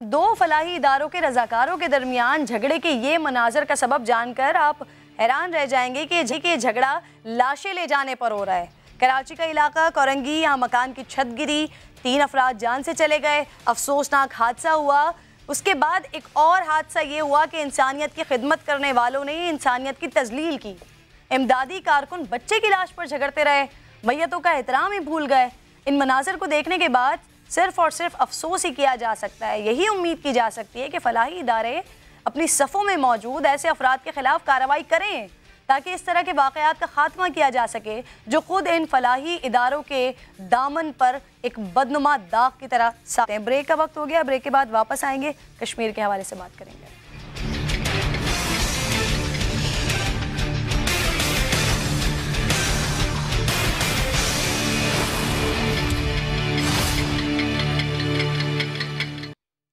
दो फलाही इदारों के रजाकारों के दरमियान झगड़े के ये मनाजर का सबब जानकर आप हैरान रह जाएंगे कि झगड़ा लाशें ले जाने पर हो रहा है। कराची का इलाका कोरंगी, यहाँ मकान की छत गिरी, 3 अफराद जान से चले गए, अफसोसनाक हादसा हुआ। उसके बाद एक और हादसा ये हुआ कि इंसानियत की खिदमत करने वालों ने इंसानियत की तजलील की। इमदादी कारकुन बच्चे की लाश पर झगड़ते रहे, मैयतों का एहतराम ही भूल गए। इन मनाजर को देखने के बाद सिर्फ और सिर्फ अफसोस ही किया जा सकता है। यही उम्मीद की जा सकती है कि फलाही इदारे अपनी सफ़ों में मौजूद ऐसे अफराद के खिलाफ कार्रवाई करें, ताकि इस तरह के वाक़यात का खात्मा किया जा सके जो खुद इन फलाही इदारों के दामन पर एक बदनुमा दाग की तरह साथ हैं। ब्रेक का वक्त हो गया, ब्रेक के बाद वापस आएंगे, कश्मीर के हवाले से बात करेंगे।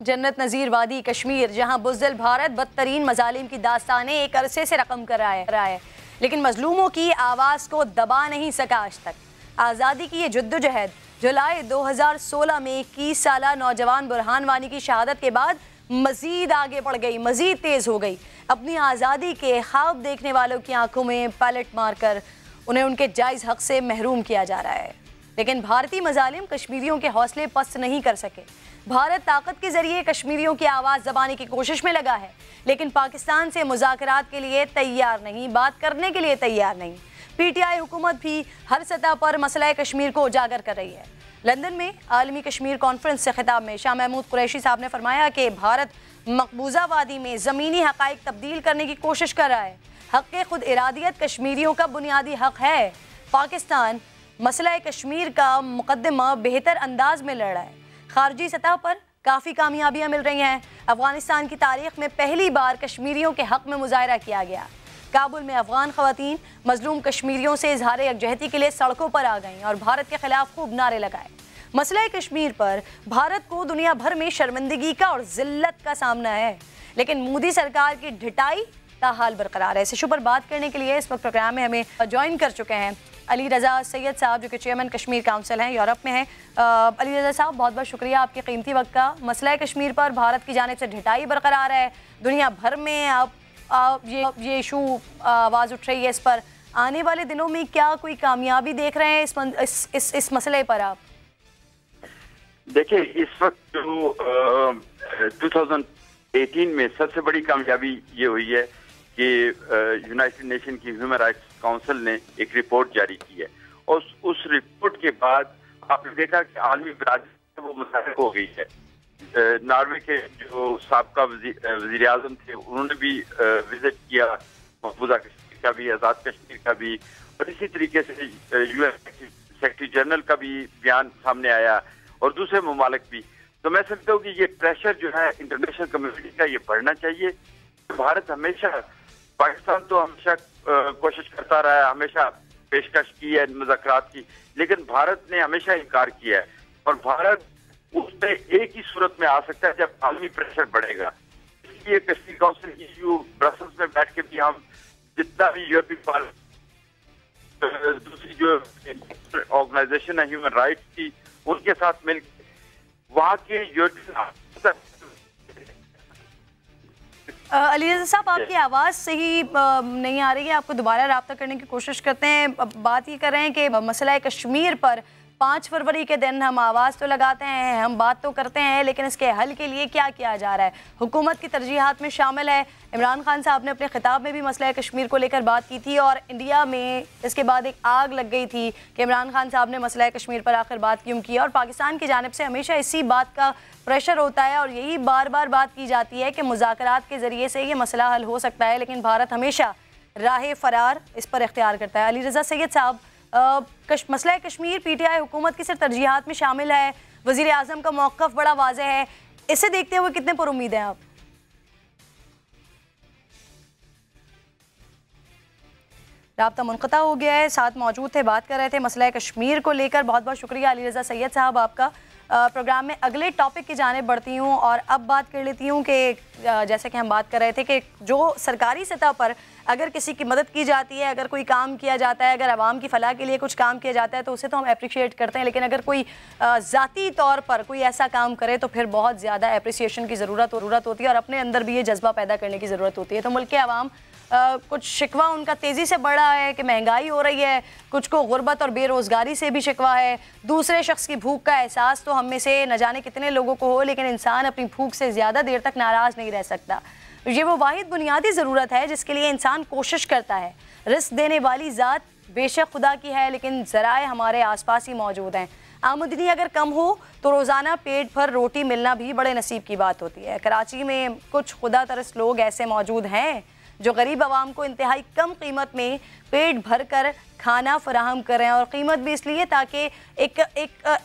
जन्नत नज़ीर वादी कश्मीर, जहाँ बुज़दिल भारत बदतरीन मजालिम की दास्तानें एक अरसे से रकम कर रहा है, लेकिन मजलूमों की आवाज़ को दबा नहीं सका आज तक। आज़ादी की ये जद्दोजहद जुलाई 2016 में 21 साला नौजवान बुरहान वानी की शहादत के बाद मज़ीद आगे बढ़ गई, मज़ीद तेज़ हो गई। अपनी आज़ादी के ख्वाब देखने वालों की आंखों में पलट मारकर उन्हें उनके जायज़ हक से महरूम किया जा रहा है। लेकिन भारतीय मजालिम कश्मीरियों के हौसले पस्त नहीं कर सके। भारत ताकत के जरिए कश्मीरियों की आवाज़ दबाने की कोशिश में लगा है, लेकिन पाकिस्तान से मुज़ाकरात के लिए तैयार नहीं, बात करने के लिए तैयार नहीं। पीटीआई हुकूमत भी हर सतह पर मसला कश्मीर को उजागर कर रही है। लंदन में आलमी कश्मीर कॉन्फ्रेंस से खिताब में शाह महमूद कुरैशी साहब ने फरमाया कि भारत मकबूजा वादी में ज़मीनी हक़ाइक़ तब्दील करने की कोशिश कर रहा है। हक़ खुद इरादियत कश्मीरियों का बुनियादी हक़ है। पाकिस्तान मसला कश्मीर का मुकदमा बेहतर अंदाज में लड़ रहा है। खारजी सतह पर काफ़ी कामयाबियाँ मिल रही हैं। अफगानिस्तान की तारीख में पहली बार कश्मीरियों के हक़ में मुजाहरा किया गया। काबुल में अफगान ख़वातीन मजलूम कश्मीरियों से इजहार यकजहती के लिए सड़कों पर आ गईं और भारत के खिलाफ खूब नारे लगाए। मसला कश्मीर पर भारत को दुनिया भर में शर्मिंदगी का और जिल्लत का सामना है, लेकिन मोदी सरकार की ढिठाई ताहाल बरकरार है। इस इशू पर बात करने के लिए इस वक्त प्रोग्राम में हमें ज्वाइन कर चुके हैं अली रज़ा सैयद साहब, जो कि चेयरमैन कश्मीर काउंसिल हैं, यूरोप में हैं। अली रज़ा साहब, बहुत बहुत शुक्रिया आपके कीमती वक्त का। मसला कश्मीर पर भारत की जानिब से ढिठाई बरकरार है, दुनिया भर में अब ये इशू आवाज़ उठ रही है इस पर। आने वाले दिनों में क्या कोई कामयाबी देख रहे हैं इस मसले पर आप? देखिए, इस वक्त जो 2018 में सबसे बड़ी कामयाबी ये हुई है कि यूनाइटेड नेशन की ह्यूमन राइट्स काउंसिल ने एक रिपोर्ट जारी की है और उस रिपोर्ट के बाद आपने देखा कि आलमी बरादरी वो मुतहर्रिक हो गई है। नॉर्वे के जो साबका वज़ीर आज़म थे, उन्होंने भी विजिट किया महफूजा कश्मीर का भी, आज़ाद कश्मीर का भी, और इसी तरीके से UN सेक्रेटरी जनरल का भी बयान सामने आया और दूसरे ममालिक भी। तो मैं समझता हूँ कि ये प्रेशर जो है इंटरनेशनल कम्युनिटी का ये बढ़ना चाहिए। भारत हमेशा, पाकिस्तान तो हमेशा कोशिश करता रहा है, हमेशा पेशकश की है मुज़ाकरात की, लेकिन भारत ने हमेशा इनकार किया है और भारत उस पर एक ही सूरत में आ सकता है जब आलमी प्रेशर बढ़ेगा। इसलिए कश्मीर काउंसिल की इशू ब्रसल्स में बैठ के भी हम जितना भी यूरोपीय दूसरी जो ऑर्गेनाइजेशन है ह्यूमन राइट्स की, उनके साथ मिलकर वहाँ के यूरोपियन। अली रज़ा साहब, आपकी आवाज़ सही नहीं आ रही है, आपको दोबारा रब्ता करने की कोशिश करते हैं। बात ये कर रहे हैं कि मसला कश्मीर पर 5 फरवरी के दिन हम आवाज़ तो लगाते हैं, हम बात तो करते हैं, लेकिन इसके हल के लिए क्या किया जा रहा है? हुकूमत की तरजीहात में शामिल है। इमरान खान साहब ने अपने खिताब में भी मसला कश्मीर को लेकर बात की थी और इंडिया में इसके बाद एक आग लग गई थी कि इमरान खान साहब ने मसला कश्मीर पर आखिर बात क्यों की। और पाकिस्तान की जानिब से हमेशा इसी बात का प्रेशर होता है और यही बार बार बात की जाती है कि मुज़ाकरात के ज़रिए से ये मसला हल हो सकता है, लेकिन भारत हमेशा राह फ़रार इस पर इख्तियार करता है। अली रज़ा सैयद साहब, मसला कश्मीर PTI हुकूमत की सिर्फ तरजीहात में शामिल है, वज़ीर आज़म का मौक़िफ़ बड़ा वाज़ेह है, इसे देखते हुए कितने पुरुम्मीद हैं आप? राब्ता मुनक़ता हो गया है, साथ मौजूद थे, बात कर रहे थे मसला कश्मीर को लेकर। बहुत बहुत शुक्रिया अली रज़ा सैयद साहब आपका। प्रोग्राम में अगले टॉपिक की जानिब बढ़ती हूँ और अब बात कर लेती हूँ कि जैसे कि हम बात कर रहे थे कि जो सरकारी सतह पर अगर किसी की मदद की जाती है, अगर कोई काम किया जाता है, अगर आवाम की फलाह के लिए कुछ काम किया जाता है तो उसे तो हम अप्रिशिएट करते हैं, लेकिन अगर कोई ज़ाती तौर पर कोई ऐसा काम करे तो फिर बहुत ज़्यादा अप्रिसिएशन की ज़रूरत होती है और अपने अंदर भी ये जज्बा पैदा करने की ज़रूरत होती है। तो मुल्क के आवाम कुछ शिकवा उनका तेज़ी से बढ़ रहा है कि महंगाई हो रही है, कुछ को गुर्बत और बेरोज़गारी से भी शिकवा है, दूसरे शख्स की भूख का एहसास तो हम में से न जाने कितने लोगों को हो, लेकिन इंसान अपनी भूख से ज़्यादा देर तक नाराज़ नहीं रह सकता। ये वो वाहिद बुनियादी ज़रूरत है जिसके लिए इंसान कोशिश करता है। रिस्क देने वाली ज़ात बेशक खुदा की है, लेकिन ज़राए हमारे आसपास ही मौजूद हैं। आमदनी अगर कम हो तो रोज़ाना पेट भर रोटी मिलना भी बड़े नसीब की बात होती है। कराची में कुछ खुदा तरस लोग ऐसे मौजूद हैं जो गरीब आवाम को इंतहाई कम कीमत में पेट भर कर खाना फराहम कर रहे हैं, और कीमत भी इसलिए ताकि एक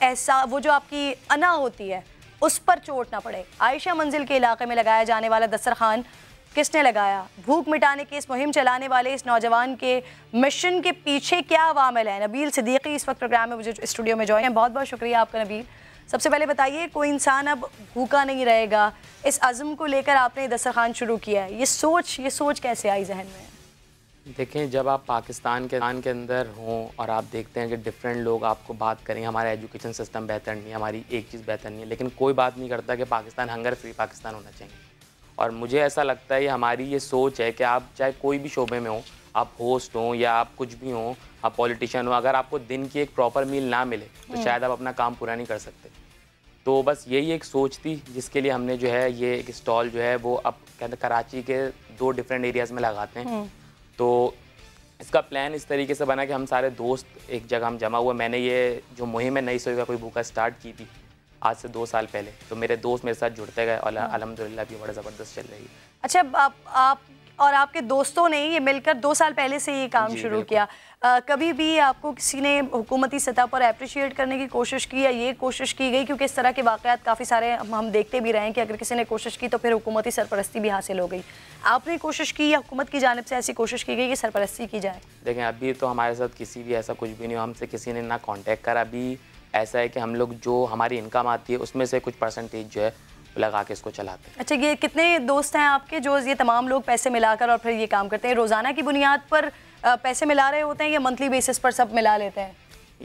ऐसा वो जो आपकी अना होती है उस पर चोट ना पड़े। आयशा मंजिल के इलाके में लगाया जाने वाला दस्तरखान किसने लगाया? भूख मिटाने की इस मुहिम चलाने वाले इस नौजवान के मिशन के पीछे क्या अवामिल है? नबील सिद्दीकी इस वक्त प्रोग्राम में मुझे स्टूडियो में ज्वाइन है। बहुत बहुत शुक्रिया आपका नबील। सबसे पहले बताइए, कोई इंसान अब भूखा नहीं रहेगा, इस अज़्म को लेकर आपने दस्तरखान शुरू किया है, ये सोच कैसे आई जहन में? देखें, जब आप पाकिस्तान के अंदर हों और आप देखते हैं कि डिफरेंट लोग आपको बात करें हमारा एजुकेशन सिस्टम बेहतर नहीं है, हमारी एक चीज़ बेहतर नहीं है, लेकिन कोई बात नहीं करता कि पाकिस्तान हंगर फ्री पाकिस्तान होना चाहिए। और मुझे ऐसा लगता है हमारी ये सोच है कि आप चाहे कोई भी शोबे में हो, आप होस्ट हों या आप कुछ भी हों, आप पॉलिटिशियन हो, अगर आपको दिन की एक प्रॉपर मील ना मिले तो शायद आप अपना काम पूरा नहीं कर सकते। तो बस यही एक सोच थी जिसके लिए हमने जो है ये एक स्टॉल जो है वो अब कहते कराची के 2 डिफरेंट एरियाज़ में लगाते हैं। तो इसका प्लान इस तरीके से बना कि हम सारे दोस्त एक जगह हम जमा हुए। मैंने ये जो मुहिम है नहीं सोएगा कोई भूखा स्टार्ट की थी आज से 2 साल पहले, तो मेरे दोस्त मेरे साथ जुड़ते गए और अल्हम्दुलिल्लाह भी बड़ा ज़बरदस्त चल रही है। अच्छा, और आपके दोस्तों ने ये मिलकर 2 साल पहले से ये काम शुरू किया। कभी भी आपको किसी ने हुकूमती सतह पर अप्रिशिएट करने की कोशिश की या ये कोशिश की गई, क्योंकि इस तरह के वाक़यात काफ़ी सारे हम देखते भी रहे हैं कि अगर किसी ने कोशिश की तो फिर हुकूमती सरपरस्ती भी हासिल हो गई। आपने कोशिश की या हुकूमत की जानिब से ऐसी कोशिश की गई कि सरपरस्ती की जाए? देखें, अभी तो हमारे साथ किसी भी ऐसा कुछ भी नहीं हो, हमसे किसी ने ना कॉन्टेक्ट करा। अभी ऐसा है कि हम लोग जो हमारी इनकम आती है उसमें से कुछ परसेंटेज जो है लगा के इसको चलाते हैं। अच्छा, ये कितने दोस्त हैं आपके जो ये तमाम लोग पैसे मिलाकर और फिर ये काम करते हैं? रोज़ाना की बुनियाद पर पैसे मिला रहे होते हैं या मंथली बेसिस पर सब मिला लेते हैं?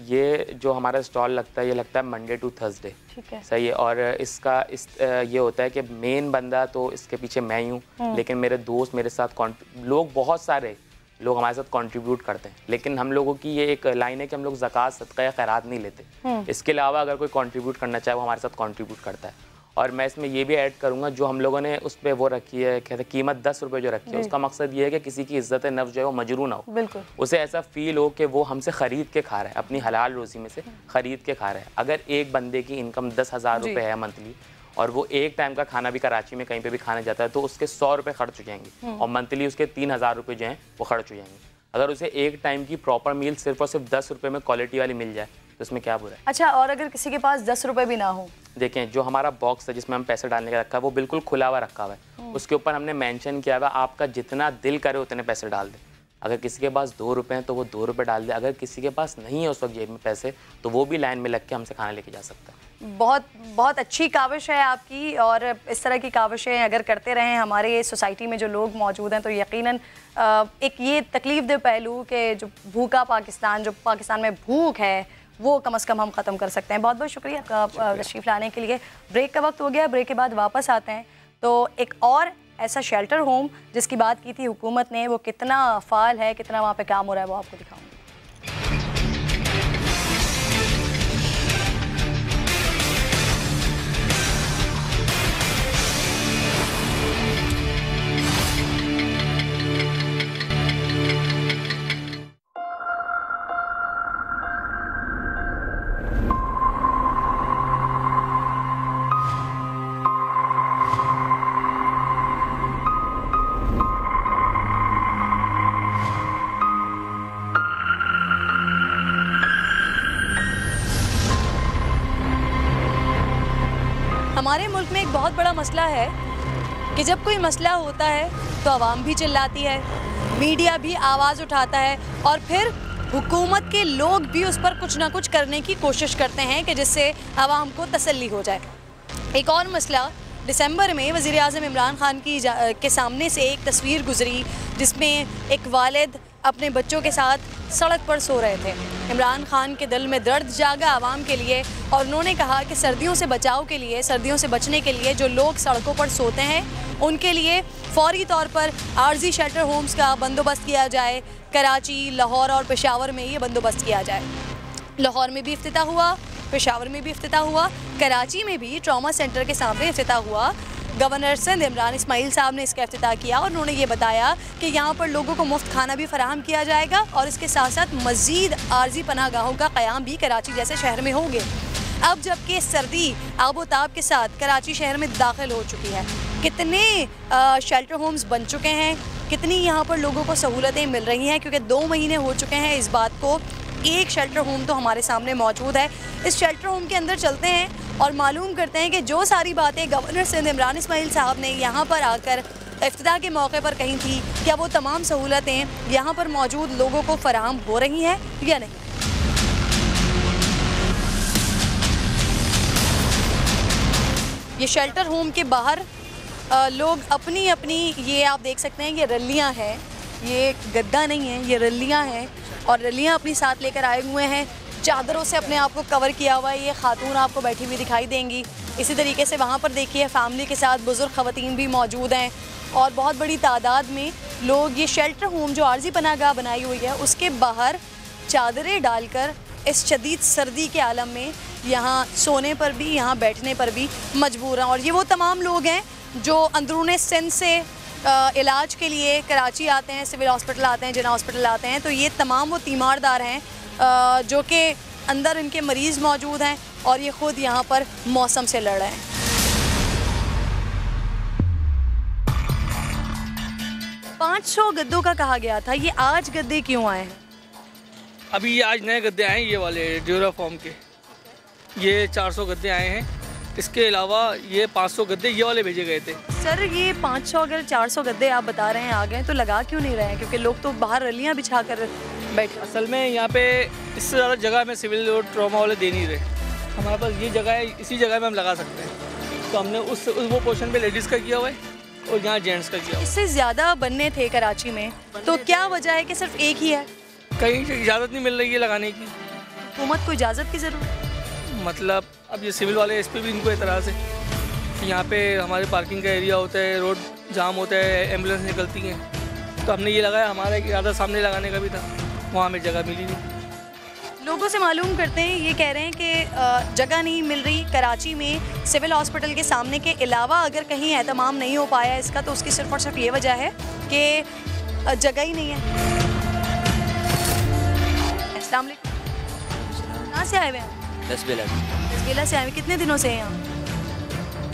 ये जो हमारा स्टॉल लगता है ये लगता है मंडे टू थर्सडे। ठीक है, सही है। और इसका ये होता है कि मेन बंदा तो इसके पीछे मैं ही हूँ, लेकिन मेरे दोस्त मेरे साथ लोग बहुत सारे लोग हमारे साथ कंट्रीब्यूट करते हैं। लेकिन हम लोगों की ये एक लाइन है कि हम लोग ज़कात सदका या खैरात नहीं लेते। इसके अलावा अगर कोई कंट्रीब्यूट करना चाहे वो हमारे साथ कंट्रीब्यूट करता है। और मैं इसमें ये भी ऐड करूँगा, जो हम लोगों ने उस पर वो रखी है, कहते हैं कीमत 10 रुपये जो रखी है, उसका मकसद ये है कि किसी की इज्जत नफ्स जो है वो मजरू ना हो। बिल्कुल, उसे ऐसा फील हो कि वो हमसे ख़रीद के खा रहा है, अपनी हलाल रोज़ी में से ख़रीद के खा रहा है। अगर एक बंदे की इनकम 10,000 रुपये है मंथली और वो एक टाइम का खाना भी कराची में कहीं पे भी खाने जाता है तो उसके 100 रुपये खर्च हो जाएंगे और मंथली उसके 3,000 रुपये जो हैं वो खर्च हो जाएंगे। अगर उसे एक टाइम की प्रॉपर मील सिर्फ और सिर्फ 10 रुपये में क्वालिटी वाली मिल जाए तो इसमें क्या बुरा है? अच्छा, और अगर किसी के पास 10 रुपये भी ना हो? देखें, जो हमारा बॉक्स है जिसमें हम पैसे डालने का रखा है वो बिल्कुल खुला हुआ रखा हुआ है। उसके ऊपर हमने मेंशन किया हुआ आपका जितना दिल करे उतने पैसे डाल दे। अगर किसी के पास 2 रुपये हैं तो वो 2 रुपये डाल दे। अगर किसी के पास नहीं है उस वक्त जेब में पैसे तो वो भी लाइन में लग के हमसे खाना लेके जा सकता है। बहुत अच्छी काविश है आपकी, और इस तरह की काविशें अगर करते रहें हमारे सोसाइटी में जो लोग मौजूद हैं तो यकीनन एक ये तकलीफ दे पहलू कि जो भूखा पाकिस्तान, जो पाकिस्तान में भूख है वो कम से कम हम ख़त्म कर सकते हैं। बहुत बहुत शुक्रिया आपका तशरीफ़ लाने के लिए। ब्रेक का वक्त हो गया, ब्रेक के बाद वापस आते हैं। तो एक और ऐसा शेल्टर होम जिसकी बात की थी हुकूमत ने, वो कितना फ़ाल है, कितना वहाँ पे काम हो रहा है, वो आपको दिखाऊंगी। हमारे मुल्क में एक बहुत बड़ा मसला है कि जब कोई मसला होता है तो आवाम भी चिल्लाती है, मीडिया भी आवाज़ उठाता है और फिर हुकूमत के लोग भी उस पर कुछ ना कुछ करने की कोशिश करते हैं कि जिससे आवाम को तसल्ली हो जाए। एक और मसला, दिसंबर में वज़ीर आज़म इमरान खान की के सामने से एक तस्वीर गुजरी जिसमें एक वालिद अपने बच्चों के साथ सड़क पर सो रहे थे। इमरान खान के दिल में दर्द जागा आवाम के लिए और उन्होंने कहा कि सर्दियों से बचाव के लिए, सर्दियों से बचने के लिए जो लोग सड़कों पर सोते हैं उनके लिए फ़ौरी तौर पर आर्जी शेल्टर होम्स का बंदोबस्त किया जाए। कराची, लाहौर और पेशावर में ये बंदोबस्त किया जाए। लाहौर में भी इफ्तिताह हुआ, पेशावर में भी इफ्तिताह हुआ, कराची में भी ट्रॉमा सेंटर के सामने इफ्तिताह हुआ। गवर्नर सिंध इमरान इस्माइल साहब ने इसका इफ्तिताह किया और उन्होंने ये बताया कि यहाँ पर लोगों को मुफ्त खाना भी फराहम किया जाएगा और इसके साथ साथ मज़ीद आर्जी पनाहगाहों का क़याम भी कराची जैसे शहर में होंगे। अब जबकि सर्दी आबोताब के साथ कराची शहर में दाखिल हो चुकी है, कितने शेल्टर होम्स बन चुके हैं, कितनी यहाँ पर लोगों को सहूलतें मिल रही हैं, क्योंकि 2 महीने हो चुके हैं इस बात को। एक शेल्टर होम तो हमारे सामने मौजूद है। इस शेल्टर होम के अंदर चलते हैं और मालूम करते हैं कि जो सारी बातें गवर्नर सिंध इमरान इस्माइल साहब ने यहाँ पर आकर इफ्तिताह के मौके पर कही थी, क्या वो तमाम सहूलतें यहाँ पर मौजूद लोगों को फराहम हो रही हैं या नहीं। ये शेल्टर होम के बाहर लोग अपनी अपनी, ये आप देख सकते हैं, ये रल्लियाँ हैं, ये गद्दा नहीं है, ये रल्लियाँ हैं और रल्लियाँ अपनी साथ लेकर आए हुए हैं। चादरों से अपने आप को कवर किया हुआ है। ये खातून आपको बैठी हुई दिखाई देंगी। इसी तरीके से वहाँ पर देखिए फैमिली के साथ बुज़ुर्ग ख़वातीन भी मौजूद हैं और बहुत बड़ी तादाद में लोग ये शेल्टर होम जो आर्जी पनाहगाह बनाई हुई है उसके बाहर चादरें डालकर इस शदीद सर्दी के आलम में यहाँ सोने पर भी, यहाँ बैठने पर भी मजबूर हैं। और ये वो तमाम लोग हैं जो अंदरूने सिंध से इलाज के लिए कराची आते हैं, सिविल हॉस्पिटल आते हैं, जिना हॉस्पिटल आते हैं। तो ये तमाम वो तीमारदार हैं जो कि अंदर इनके मरीज़ मौजूद हैं और ये ख़ुद यहाँ पर मौसम से लड़ रहे हैं। 500 गद्दों का कहा गया था, ये आज गद्दे क्यों आए हैं? अभी ये आज नए गद्दे आए हैं, ये वाले ड्यूरा फॉर्म के, ये 400 गद्दे आए हैं। इसके अलावा ये 500 गद्दे ये वाले भेजे गए थे। सर ये 500 अगर 400 गद्दे आप बता रहे हैं आ गए, तो लगा क्यों नहीं रहे हैं? क्योंकि लोग तो बाहर रलियाँ बिछा कर बैठे। असल में यहाँ पे इससे ज़्यादा जगह में सिविल और ट्रॉमा वाले दे नहीं रहे। हमारे पास ये जगह है, इसी जगह में हम लगा सकते हैं, तो हमने उस वो पोर्शन पे लेडीज़ का किया हुआ है और यहाँ जेंट्स का किया हुआ है। इससे ज़्यादा बनने थे कराची में, तो क्या वजह है कि सिर्फ एक ही है? कहीं से इजाज़त नहीं मिल रही है लगाने की। हुकूमत को इजाज़त की ज़रूरत है? मतलब अब ये सिविल वाले एसपी भी इनको एतराज़ है कि यहाँ पे हमारे पार्किंग का एरिया होता है, रोड जाम होता है, एम्बुलेंस निकलती हैं, तो हमने ये लगाया। हमारा एक इरादा सामने लगाने का भी था, वहाँ हमें जगह मिली नहीं। लोगों से मालूम करते हैं, ये कह रहे हैं कि जगह नहीं मिल रही कराची में। सिविल हॉस्पिटल के सामने के अलावा अगर कहीं एहतमाम नहीं हो पाया इसका, तो उसकी सिर्फ और सिर्फ ये वजह है कि जगह ही नहीं है। अस्सलाम वालेकुम, कहाँ से आए हुए हैं? 10 बेला से आए हुए। कितने दिनों से हैं यहाँ?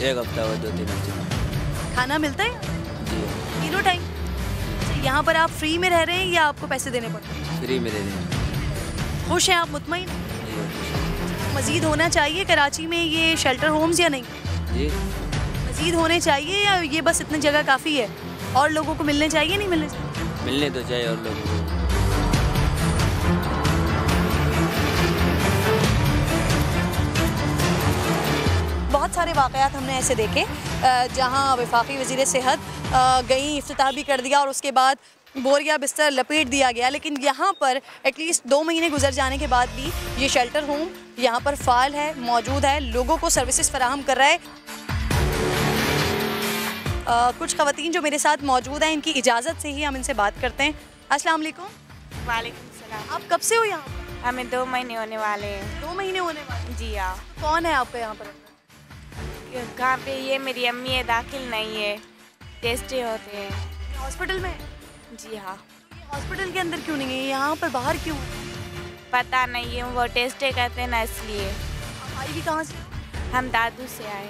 1 हफ्ता हुआ, 2-3 दिन। खाना मिलता है जी तीनों टाइम? यहाँ पर आप फ्री में रह रहे हैं या आपको पैसे देने पड़ते हैं? फ्री में रह रहे हैं। खुश हैं आप, मुतमईन? मज़ीद होना चाहिए कराची में ये शेल्टर होम्स या नहीं? जी मज़ीद होने चाहिए या ये बस इतनी जगह काफ़ी है? और लोगों को मिलने चाहिए, नहीं मिलने चाहिए? मिलने तो चाहिए और लोगों को। बहुत सारे वाक़यात हमने ऐसे देखे जहां वफाकी वज़ीर सेहत गई, इफ्तिताह भी कर दिया और उसके बाद बोरिया बिस्तर लपेट दिया गया, लेकिन यहाँ पर एटलीस्ट 2 महीने गुजर जाने के बाद भी ये शेल्टर होम यहाँ पर फ़ाल है, मौजूद है, लोगों को सर्विसेज फराहम कर रहा है। कुछ ख़वातीन जो मेरे साथ मौजूद हैं, इनकी इजाज़त से ही हम इनसे बात करते हैं। अस्सलाम वालेकुम। वालेकुम सलाम। आप कब से हो यहाँ? हमें 2 महीने होने वाले हैं। 2 महीने होने वाले? जी हाँ। कौन है आपका यहाँ पर? कहाँ पे? ये मेरी अम्मी है, दाखिल नहीं है, टेस्ट होते हैं। हॉस्पिटल में? जी हाँ। हॉस्पिटल के अंदर क्यों नहीं है, यहाँ पर बाहर क्यों? पता नहीं है, वो टेस्ट करते हैं ना, इसलिए। आई भी कहाँ से? हम दादू से आए।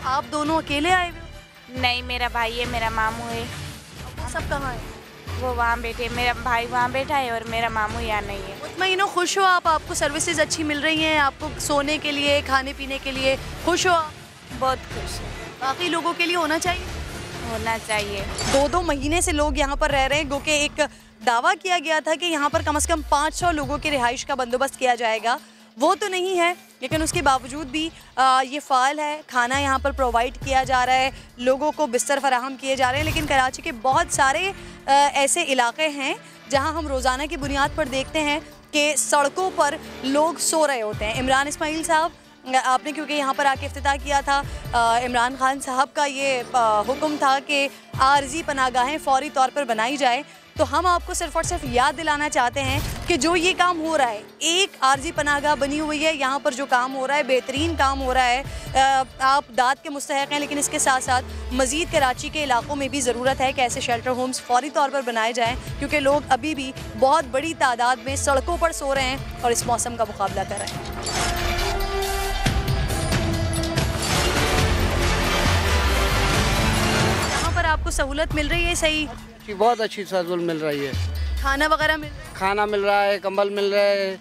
आप दोनों अकेले आए हुए? नहीं, मेरा भाई है, मेरा मामू है। वो सब कहाँ है? वो वहाँ बैठे, मेरा भाई वहाँ बैठा है और मेरा मामू यहाँ नहीं है। मुतमईन हो, खुश हो आप? आपको सर्विसेज अच्छी मिल रही हैं, आपको सोने के लिए, खाने पीने के लिए खुश हो आप? बहुत खुश है। बाकी लोगों के लिए होना चाहिए? होना चाहिए। 2-2 महीने से लोग यहाँ पर रह रहे हैं, क्योंकि एक दावा किया गया था कि यहाँ पर कम से कम 500 लोगों की रिहाइश का बंदोबस्त किया जाएगा। वो तो नहीं है, लेकिन उसके बावजूद भी ये फ़ाल है, खाना यहाँ पर प्रोवाइड किया जा रहा है, लोगों को बिस्तर फराहम किए जा रहे हैं। लेकिन कराची के बहुत सारे ऐसे इलाके हैं जहाँ हम रोज़ाना की बुनियाद पर देखते हैं कि सड़कों पर लोग सो रहे होते हैं। इमरान इस्माइल साहब, आपने क्योंकि यहाँ पर आके इफ्तिताह किया था, इमरान खान साहब का ये हुक्म था कि आर्जी पनागाहें फ़ौरी तौर पर बनाई जाए, तो हम आपको सिर्फ और सिर्फ याद दिलाना चाहते हैं कि जो ये काम हो रहा है, एक आर्जी पनागाह बनी हुई है, यहाँ पर जो काम हो रहा है बेहतरीन काम हो रहा है, आप दाद के मुस्तहक़ हैं। लेकिन इसके साथ साथ मज़ीद कराची के इलाक़ों में भी ज़रूरत है कि ऐसे शेल्टर होम्स फ़ौरी तौर पर बनाए जाएँ, क्योंकि लोग अभी भी बहुत बड़ी तादाद में सड़कों पर सो रहे हैं और इस मौसम का मुकाबला कर रहे हैं। यहाँ पर आपको सहूलत मिल रही है? सही, बहुत अच्छी सहूलत मिल रही है। खाना वगैरह खाना मिल रहा है, कंबल मिल रहे हैं,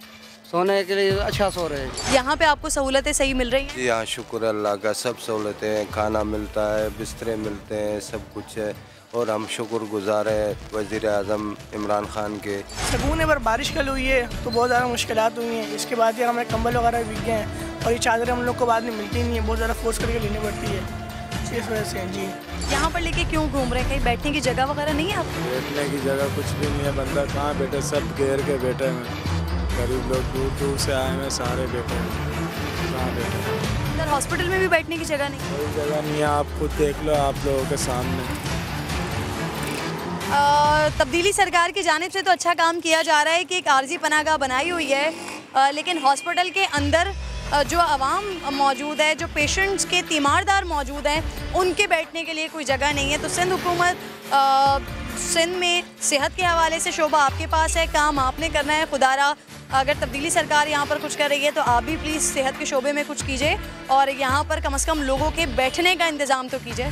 सोने के लिए अच्छा सो रहे हैं। यहाँ पे आपको सहूलतें सही मिल रही हैं? जी हाँ, शुक्र अल्लाह का, सब सहूलतें हैं, खाना मिलता है, बिस्तरे मिलते हैं, सब कुछ है और हम शुक्रगुजार हैं वज़ीर आज़म इमरान खान के। सुकून है, पर बारिश कल हुई है तो बहुत ज़्यादा मुश्किलात हुई हैं। इसके बाद ये हमें कंबल वगैरह बिक गए हैं और ये चादरें हम लोग को बाद में मिलती नहीं है, बहुत ज़्यादा फोर्स करके लेनी पड़ती है, इस वजह से। जी, यहाँ पर लेके क्यों घूम रहे हैं? कहीं बैठने की जगह वगैरह नहीं है आपको? बैठने की जगह कुछ भी नहीं है, बंदा कहाँ बैठे, सब घेर के बैठे हैं, गरीब लोग दूर दूर से आए हैं, सारे बैठे हैं, कहाँ बैठे हैं? अंदर हॉस्पिटल में भी बैठने की जगह नहीं? कोई जगह नहीं है, आप खुद देख लो आप लोगों के सामने। तब्दीली सरकार की जानिब से तो अच्छा काम किया जा रहा है कि एक आर्जी पनागाह बनाई हुई है, लेकिन हॉस्पिटल के अंदर जो आवाम मौजूद है, जो पेशेंट्स के तीमारदार मौजूद हैं, उनके बैठने के लिए कोई जगह नहीं है। तो सिंध हुकूमत, सिंध में सेहत के हवाले से शोबा आपके पास है, काम आपने करना है। खुदारा अगर तब्दीली सरकार यहाँ पर कुछ कर रही है तो आप भी प्लीज़ सेहत के शोबे में कुछ कीजिए और यहाँ पर कम से कम लोगों के बैठने का इंतज़ाम तो कीजिए।